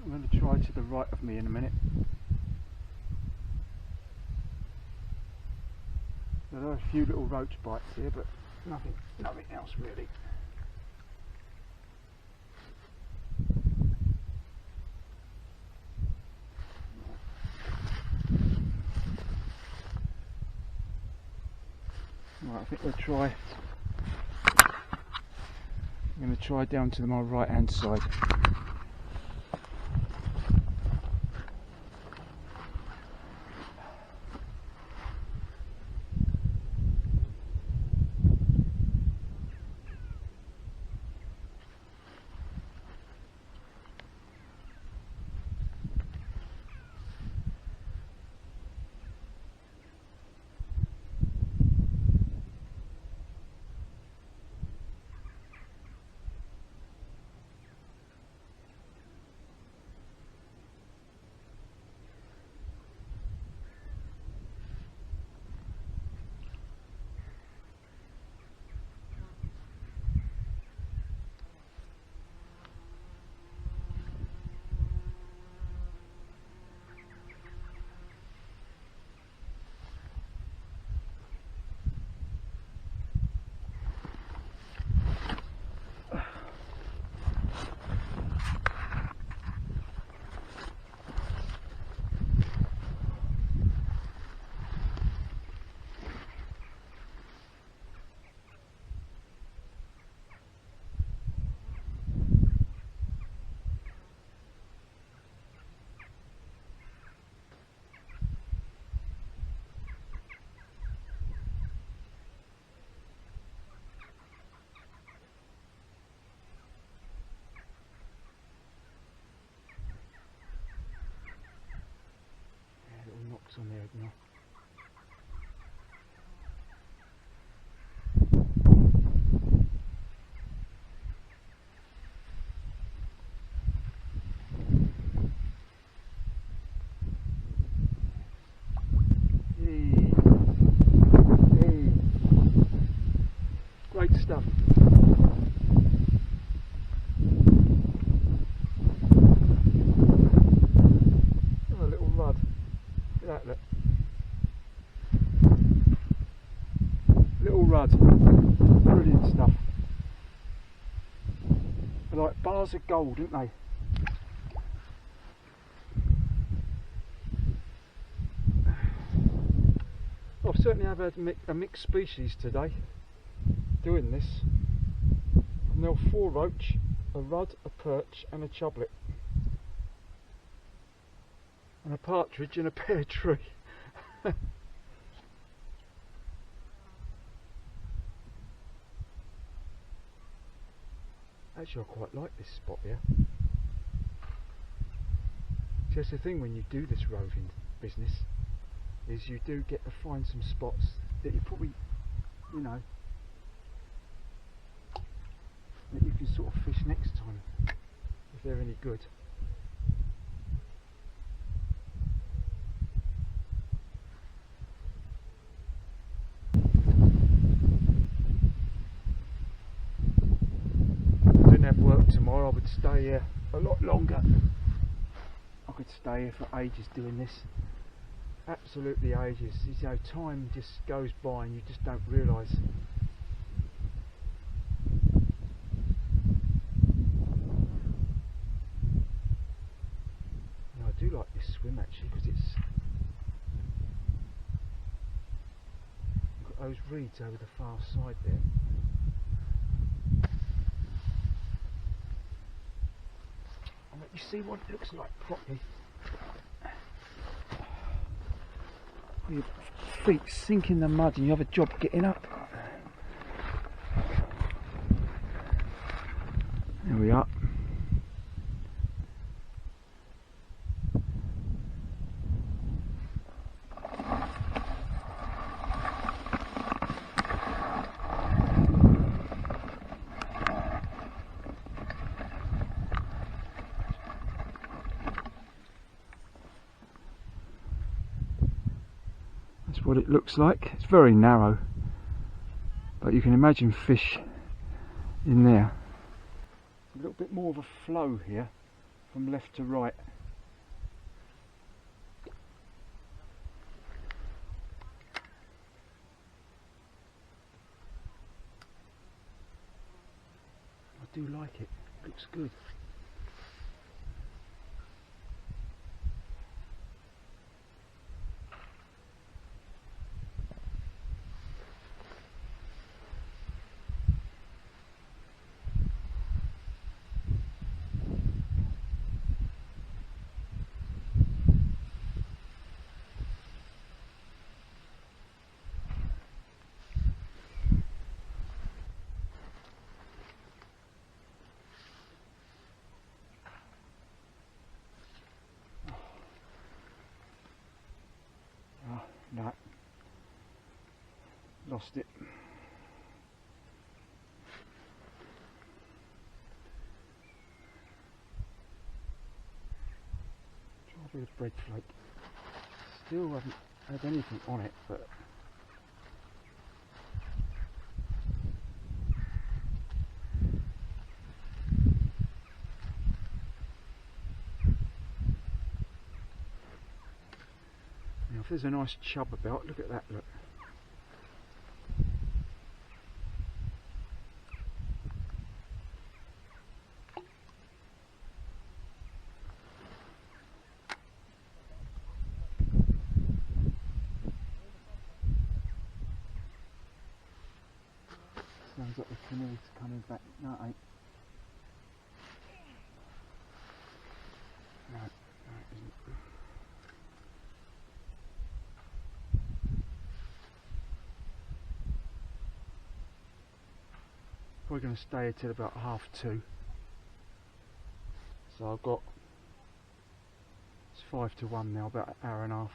I'm going to try to the right of me in a minute. There are a few little roach bites here, but nothing else really. Right, I think we'll try. I'm going to try down to my right hand side. On there now. Hey. Great stuff. Oh, a little rud. Look at that, look. Little rud. Brilliant stuff. They're like bars of gold, aren't they? I've certainly had a mixed species today doing this. And there were 4 roach, a rudd, a perch and a chublet. And a partridge in a pear tree. Actually, I quite like this spot here. Just the thing when you do this roving business is you do get to find some spots that you probably, you know, that you can sort of fish next time if they're any good. Work tomorrow, I would stay here a lot longer. I could stay here for ages doing this, absolutely ages. You know, time just goes by and you just don't realise. I do like this swim actually because it's got those reeds over the far side there. You see what it looks like properly. Your feet sink in the mud and you have a job getting up. There we are. what it looks like. It's very narrow, but you can imagine fish in there. A little bit more of a flow here from left to right. I do like it, looks good. No, lost it. Try a bit of bread flake. Still haven't had anything on it, but now if there's a nice chub about, look at that, look. Sounds like the canoe's coming back. No, it ain't. No, it isn't. Probably going to stay here till about 2:30. So I've got, it's 5 to 1 now, about an hour and a half.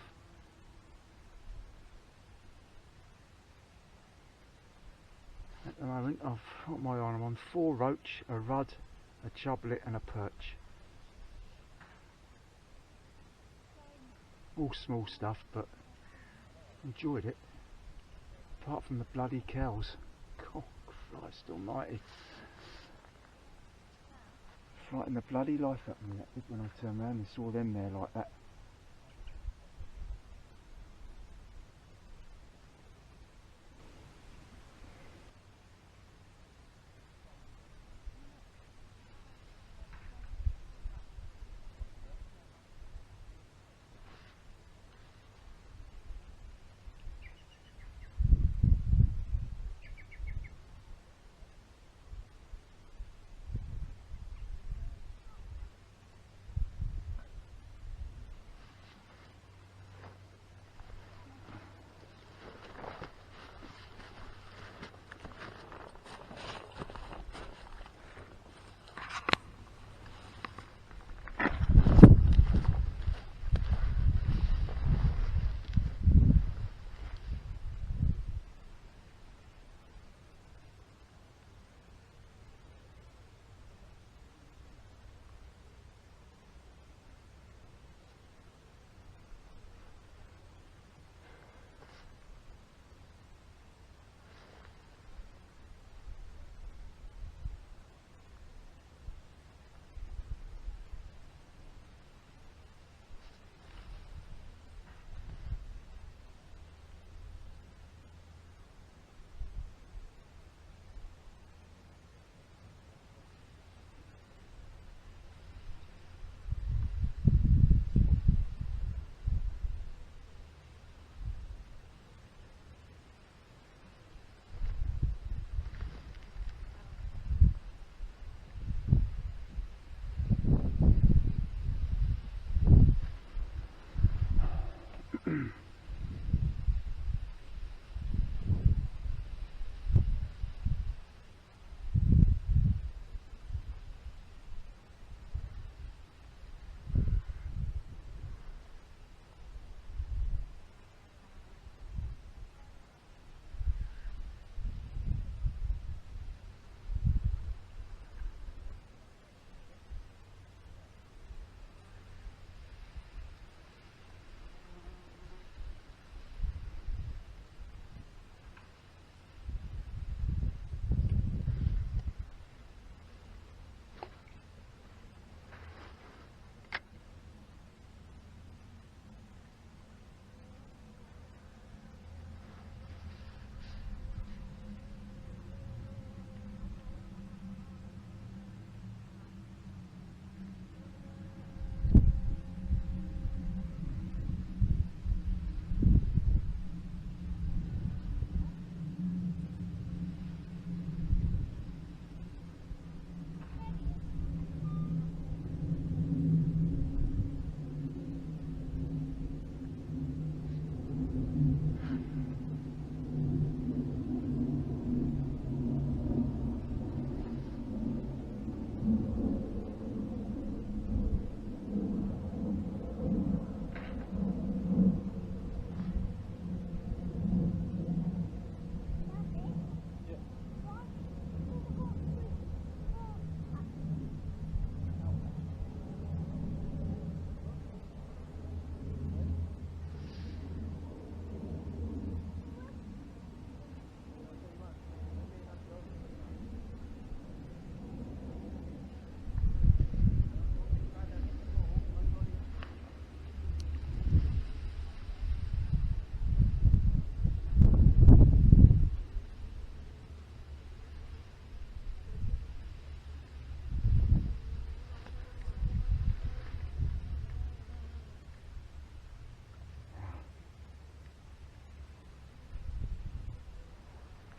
At the moment, I've got my eye on 4 roach, a rudd, a chublet and a perch. All small stuff, but enjoyed it. Apart from the bloody cows. God, Christ almighty. Frightened the bloody life out of me, that did, when I turned around and saw them there like that.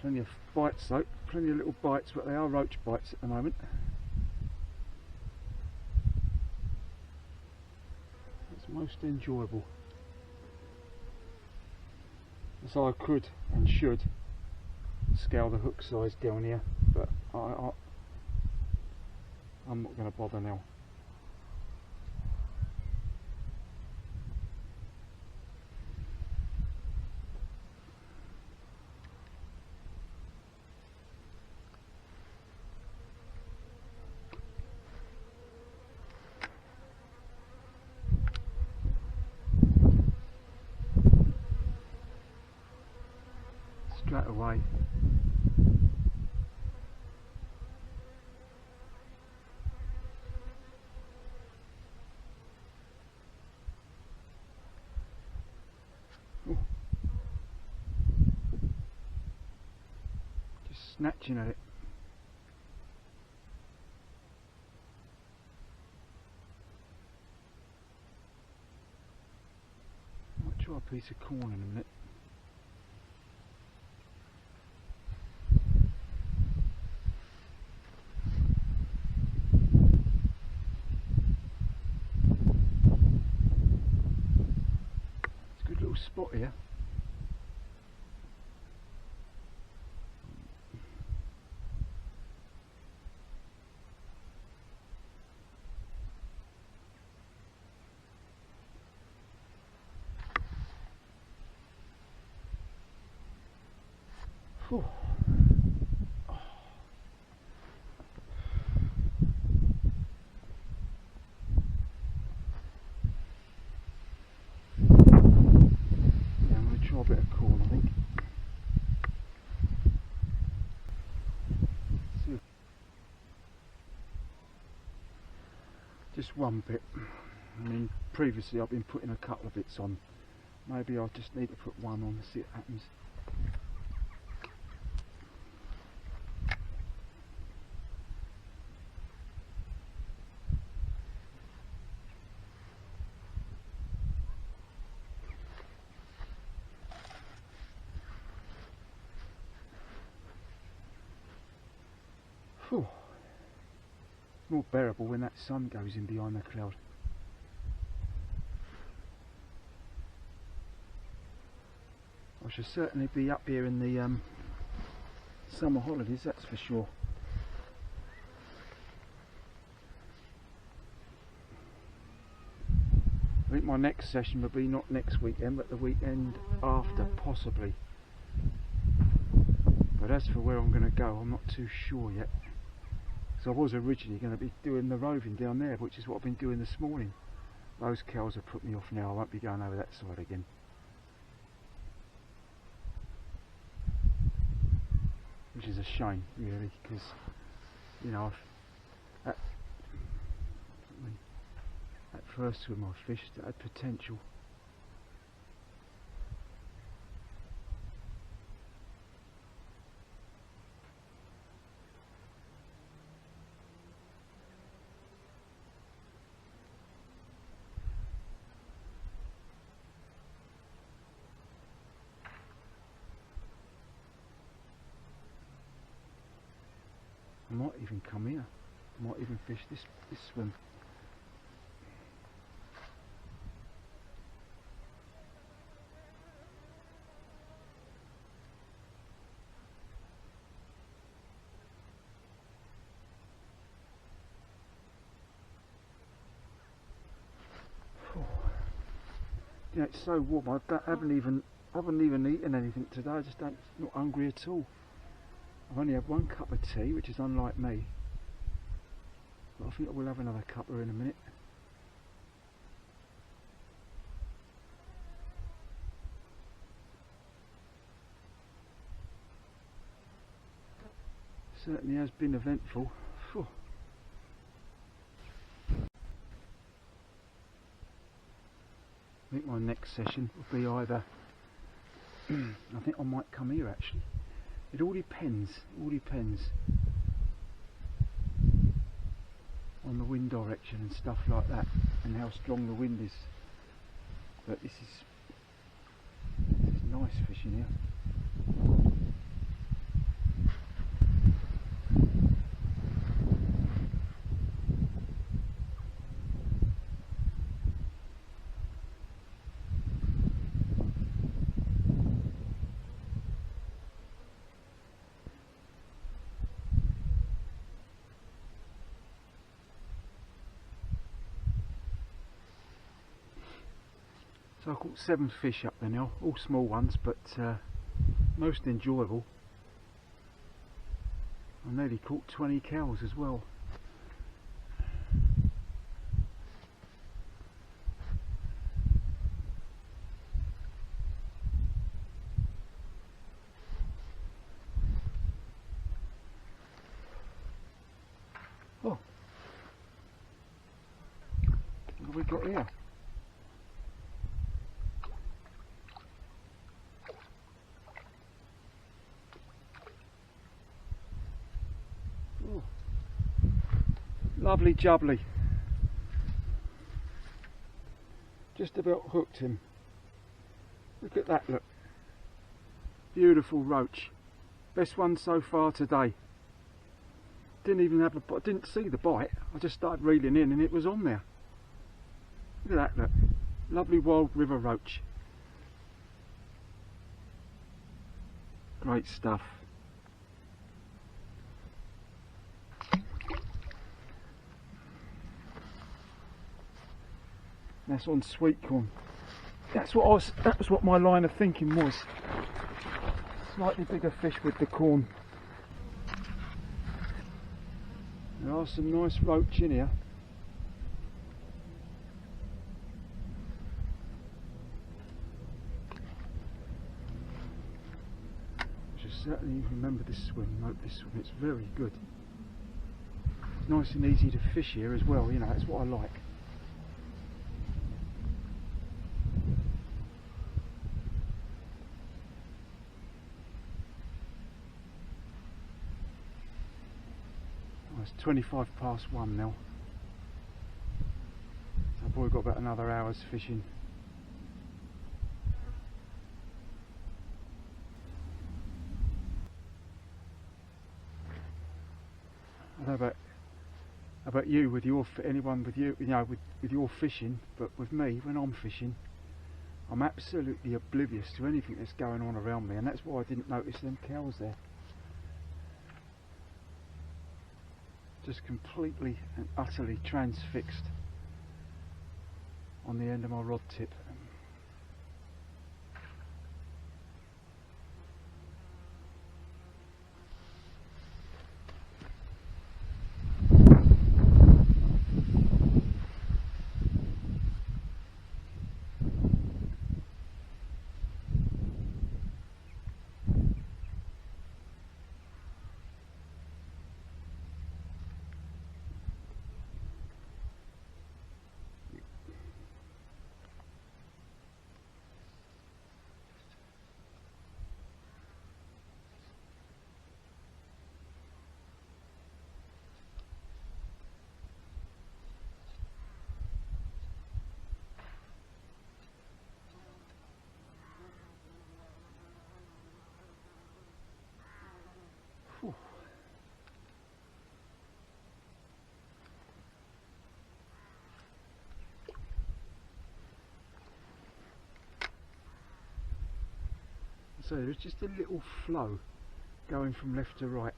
Plenty of bites though, plenty of little bites, but they are roach bites at the moment. It's most enjoyable. So I could and should scale the hook size down here, but I'm not going to bother now. Straight away. Oh. Just snatching at it. Might try a piece of corn in a minute. Spot here. Whew. A bit of corn, I think. So, just one bit. I mean, previously I've been putting a couple of bits on. Maybe I just need to put one on to see what happens. Whew. More bearable when that sun goes in behind the cloud. I shall certainly be up here in the summer holidays, that's for sure. I think my next session will be not next weekend, but the weekend after, possibly. But as for where I'm going to go, I'm not too sure yet. So I was originally going to be doing the roving down there, which is what I've been doing this morning. Those cows have put me off now, I won't be going over that side again. Which is a shame, really, because, you know, that first swim I fished, it had potential. I might even come here. I might even fish this swim. Yeah, it's so warm. I haven't even eaten anything today. I just not hungry at all. I've only had one cup of tea, which is unlike me. But I think I will have another cuppa in a minute. Certainly has been eventful. Phew. I think my next session will be either I think I might come here actually. It all depends on the wind direction and stuff like that, and how strong the wind is. But this is nice fishing here. So I caught 7 fish up there now, all small ones, but most enjoyable. I nearly caught 20 cows as well. Oh, what have we got here? Oh, lovely jubbly. Just about hooked him. Look at that, look. Beautiful roach. Best one so far today. Didn't even have a, didn't see the bite. I just started reeling in and it was on there. Look at that, look. Lovely wild river roach. Great stuff. That's on sweet corn. That was what my line of thinking was. Slightly bigger fish with the corn. There are some nice roach in here. I should certainly remember this swim, note this swim, it's very good. It's nice and easy to fish here as well, you know, that's what I like. It's 25 past 1 now, so I've probably got about another hour's fishing. I don't know about you, with your anyone with you, you know, with your fishing, but with me, when I'm fishing, I'm absolutely oblivious to anything that's going on around me, and that's why I didn't notice them cows there. Just completely and utterly transfixed on the end of my rod tip. So there's just a little flow going from left to right.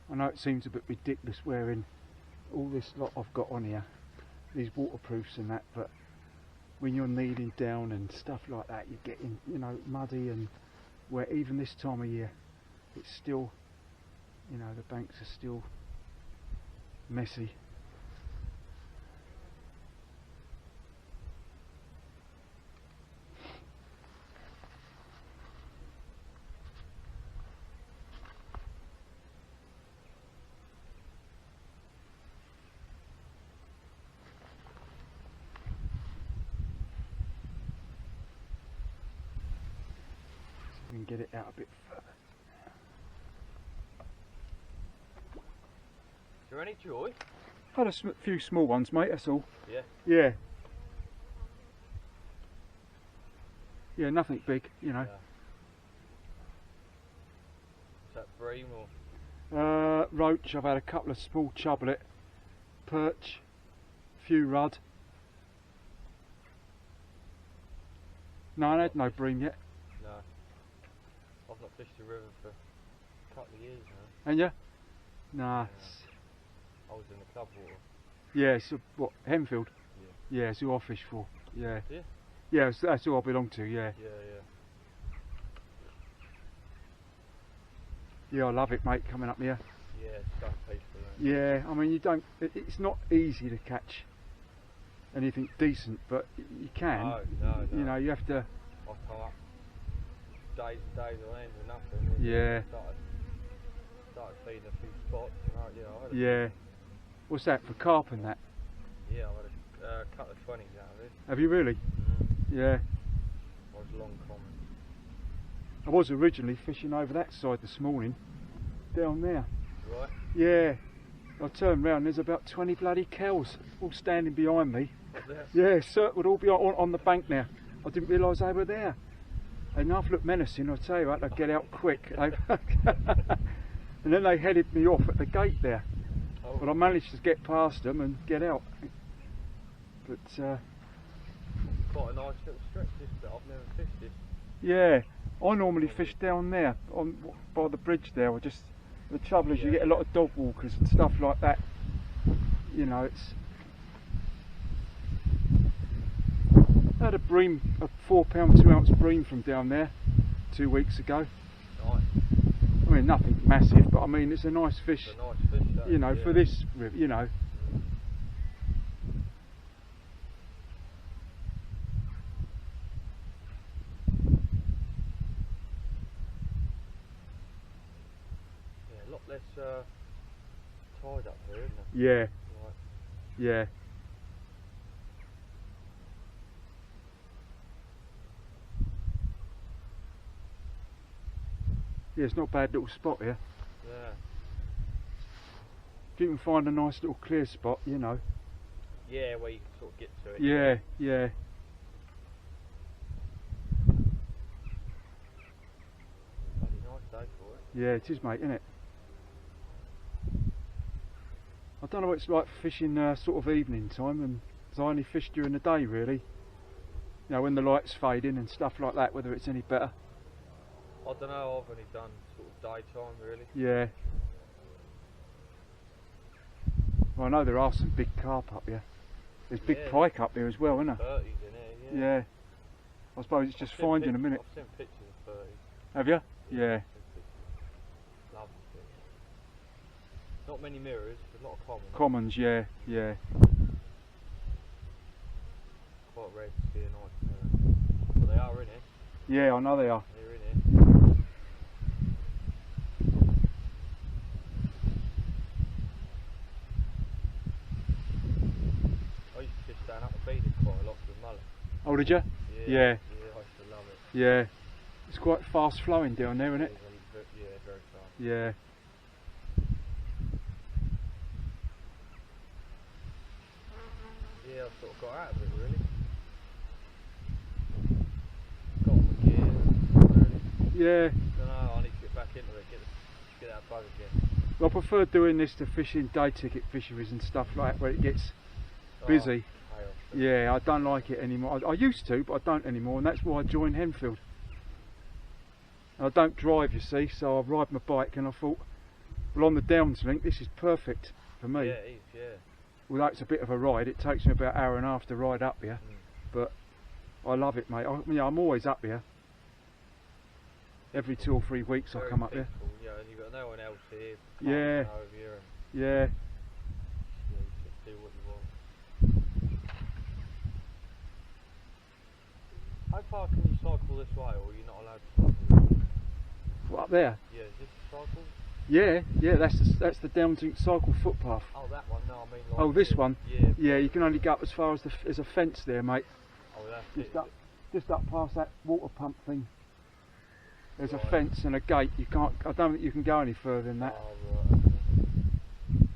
I know it seems a bit ridiculous wearing all this lot I've got on here, these waterproofs and that, but when you're kneeling down and stuff like that, you're getting, you know, muddy, and where even this time of year it's still, you know, the banks are still messy. And get it out a bit further. Is there any joy? Had a few small ones, mate, that's all. Yeah. Yeah. Yeah, nothing big, you know. Yeah. Is that Bream or? Roach, I've had a couple of small chublet, perch, few rudd. No, I had no bream yet. No. I've not fished the river for a couple of years now. And you? Nah. I was in the club water. Yeah, so what, Henfield? Yeah, it's who I fish for. Yeah. Yeah? Yeah, that's who I belong to, yeah. Yeah, yeah. Yeah, I love it, mate, coming up here. Yeah, it's so peaceful. Isn't it? Yeah, I mean, it's not easy to catch anything decent, but you can. No. You know, you have to. I come up days and days on end with nothing. Yeah. Started feeding a few spots. And I had a Yeah. What's that, for carp and that? Yeah, I had a couple of 20s out of it. Have you really? Yeah. I was long common. I was originally fishing over that side this morning, down there. Right? Yeah. I turned round, there's about 20 bloody cows all standing behind me. Up there? Yeah, circled all behind, on the bank now. I didn't realise they were there. They enough looked menacing, I'll tell you what, they'd get out quick. And then they headed me off at the gate there. Oh. But I managed to get past them and get out. But Quite a nice little stretch this bit. I've never fished this. yeah, I normally fish down there by the bridge there. Or just the trouble is you get a lot of dog walkers and stuff like that. You know, it's. I had a bream, a 4 pound 2 ounce bream from down there 2 weeks ago. Nice. I mean, nothing massive, but I mean, it's a nice fish. It's a nice fish, though. You know, for this, you know. Yeah, a lot less tide up here, isn't it? Yeah, Right. yeah. Yeah, it's not a bad little spot here. Yeah. If you can find a nice little clear spot, you know. Yeah, where you can sort of get to it. Yeah, yeah. Bloody nice day for it. Yeah, it is, mate, isn't it? I don't know what it's like fishing sort of evening time, and 'cause I only fish during the day, really. You know, when the lights fade in and stuff like that, whether it's any better. I don't know, I've only done sort of daytime, really. Yeah. Well, I know there are some big carp up here. There's big Yeah. pike up there as well, isn't there? 30s in here, Yeah. I suppose it's just finding a minute. I've seen pictures of 30s. Have you? Yeah. Lovely fish. Not many mirrors, a lot of common. Commons, yeah, yeah. Quite rare to see a nice mirror. But they are in it. Yeah, I know they are. They're in it. I used to fish down up the feeders quite a lot with mullet. Oh, did you? Yeah. Yeah. I used to love it. Yeah. It's quite fast flowing down there, isn't it? Yeah, very fast. Yeah. Yeah, I sort of got out of it really. Got on the gear, really. Yeah. Don't know, I need to get back into it, get that bug again. I prefer doing this to fishing day ticket fisheries and stuff like that, where it gets busy. Oh, chaos. Yeah, I don't like it anymore. I used to, but I don't anymore, and that's why I joined Henfield. I don't drive, you see, so I ride my bike, and I thought, well, on the Downs link, this is perfect for me. Yeah, it is, yeah. Although it's a bit of a ride, it takes me about an hour and a half to ride up here, Mm. but I love it, mate. I'm always up here. Every 2 or 3 weeks I Very come up here. peaceful, yeah, and you've got no one else here. Yeah. Over here and Yeah. you just do what you want. How far can you cycle this way, or are you not allowed to cycle? What, up there? Yeah, is this a cycle? Yeah, yeah. That's the Downs link cycle footpath. Oh, that one, no, I mean like Oh, this here. one? Yeah. Yeah, you can only go up as far as there's a fence there, mate. Oh, that's Just it. up, just up past that water pump thing. There's a Right. fence and a gate. You can't. I don't think you can go any further than that. Oh, right, okay.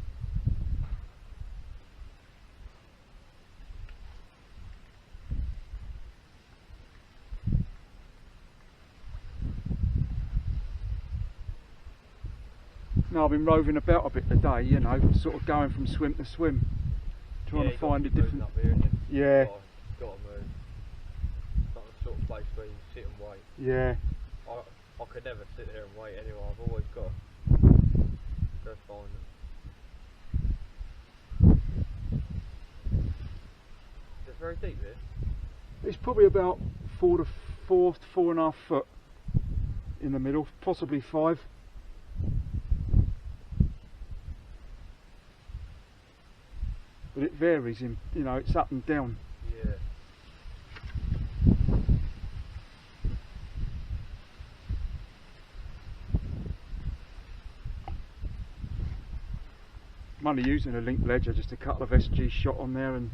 No, I've been roving about a bit today. You know, sort of going from swim to swim, trying Yeah, to find a you got to different. up here, innit? Yeah. Got to move. It's not the sort of place where you sit and wait. Yeah. I could never sit there and wait anyway. I've always got to go find them. very deep this. It's probably about 4 to 4.5 foot in the middle, possibly 5. But it varies in, you know, it's up and down. Yeah. I'm only using a link ledger, just a couple of SG shot on there, and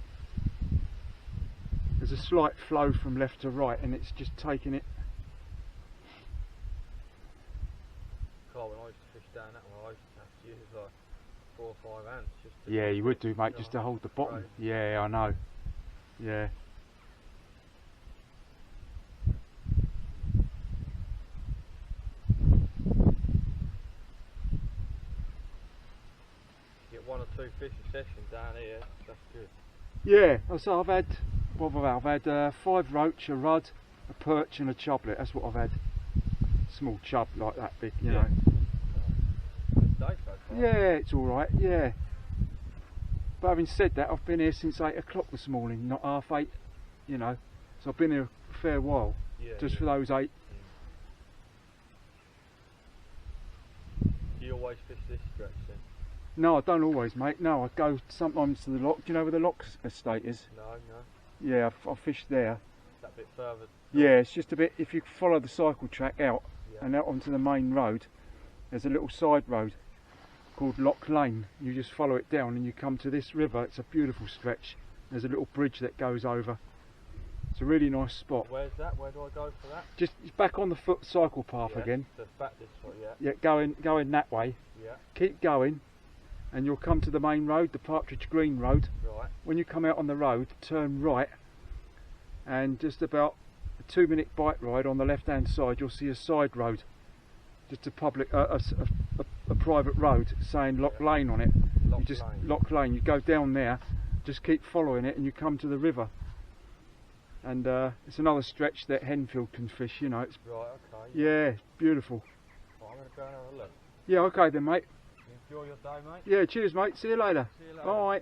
there's a slight flow from left to right, and it's just taking it. God, when I used to fish down that one, I used to have to use like 4 or 5 ants just to... Yeah, you would do, mate, just to hold the bottom. Right. Yeah, I know. Yeah. Get 1 or 2 fish a session down here, that's good. Yeah, so I've had, what have I had? I've had 5 roach, a rudd, a perch and a chublet. That's what I've had. Small chub like that big, you know. Good day so far. Yeah, it's alright, yeah. But having said that, I've been here since 8 o'clock this morning, not 8:30, you know. So I've been here a fair while, Yeah, just yeah. for those 8. Do you always fish this stretch then? No, I don't always, mate. No, I go sometimes to the lock. Do you know where the lock estate is? No, no. Yeah, I fish there. That bit further. Yeah, it's just a bit, if you follow the cycle track out Yeah. and out onto the main road, there's a little side road called Lock Lane. You just follow it down and you come to this river. It's a beautiful stretch. There's a little bridge that goes over. It's a really nice spot. Where's that? Where do I go for that? Just back on the foot cycle path Yeah, again. The back this way, yeah. Yeah, going that way. Yeah, Keep going and you'll come to the main road, the Partridge Green Road. right. When you come out on the road, turn right, and just about a 2-minute bike ride on the left hand side, you'll see a side road, just a public, a private road saying Lock Lane on it. Lock You just Lane. Lock Lane. You go down there, just keep following it, and you come to the river. And it's another stretch that Henfield can fish. You know, it's Right, okay. yeah, beautiful. Well, I'm going to go and have a look. Yeah, okay then, mate. Enjoy your day, mate. Yeah, cheers, mate. See you later. See you later. Bye.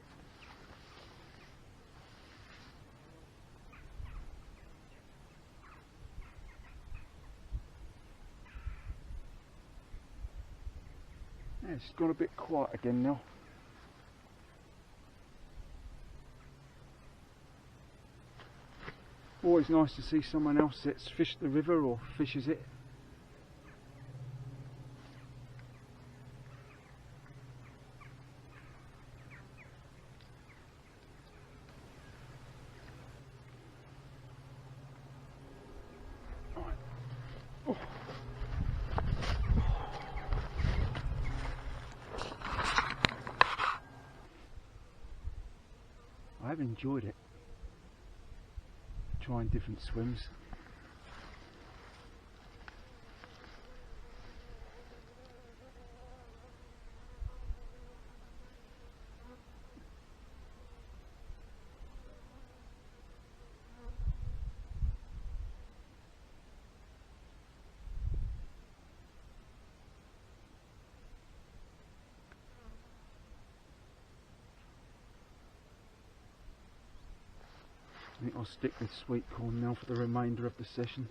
Yeah, it's gone a bit quiet again now. Always nice to see someone else that's fished the river or fishes it. Right. Oh. I have enjoyed it, trying different swims. I think I'll stick with sweet corn now for the remainder of the session.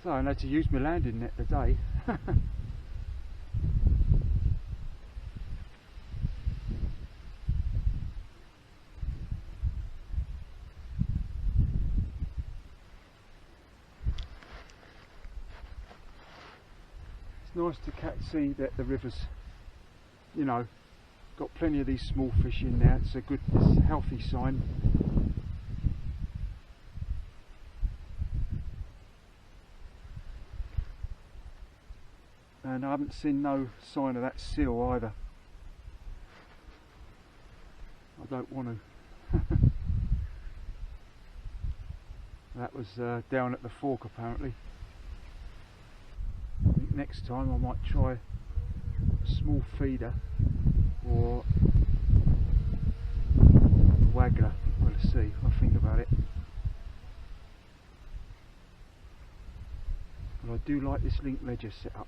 So I had to use my landing net today. It's nice to see that the river's, you know, got plenty of these small fish in there. It's a healthy sign. And I haven't seen no sign of that seal either. I don't want to. That was down at the fork apparently. I think next time I might try a small feeder or a waggler. We'll see. I'll think about it. But I do like this link ledger set up.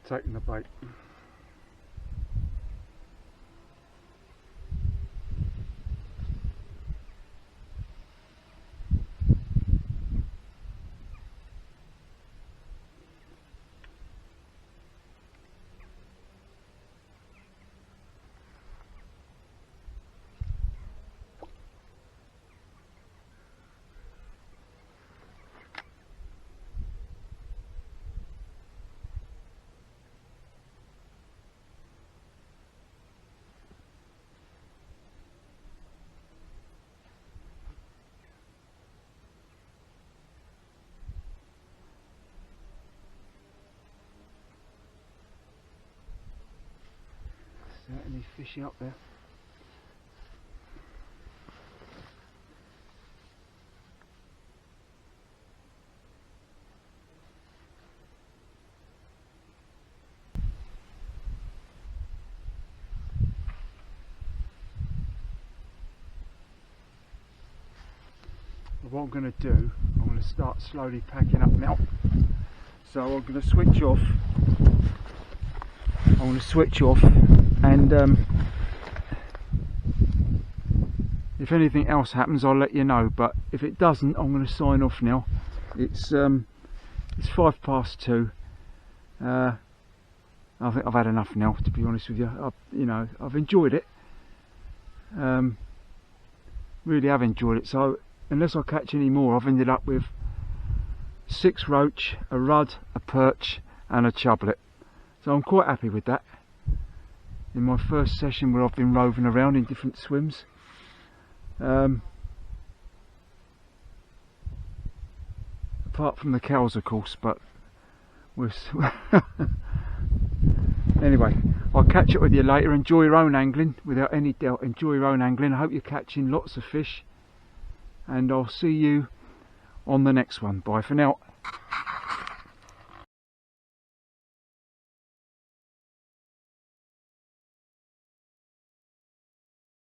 Taking the bait. Is there any fishy up there? What I'm going to do, I'm going to start slowly packing up now. So I'm going to switch off. And if anything else happens I'll let you know, but if it doesn't I'm going to sign off now. It's 2:05. I think I've had enough now, to be honest with you. I've enjoyed it, really have enjoyed it. So unless I catch any more, I've ended up with 6 roach, a rudd, a perch and a chublet. So I'm quite happy with that. In my first session where I've been roving around in different swims. Apart from the cows of course, but we're anyway, I'll catch up with you later. Enjoy your own angling, without any doubt. Enjoy your own angling. I hope you're catching lots of fish, and I'll see you on the next one. Bye for now.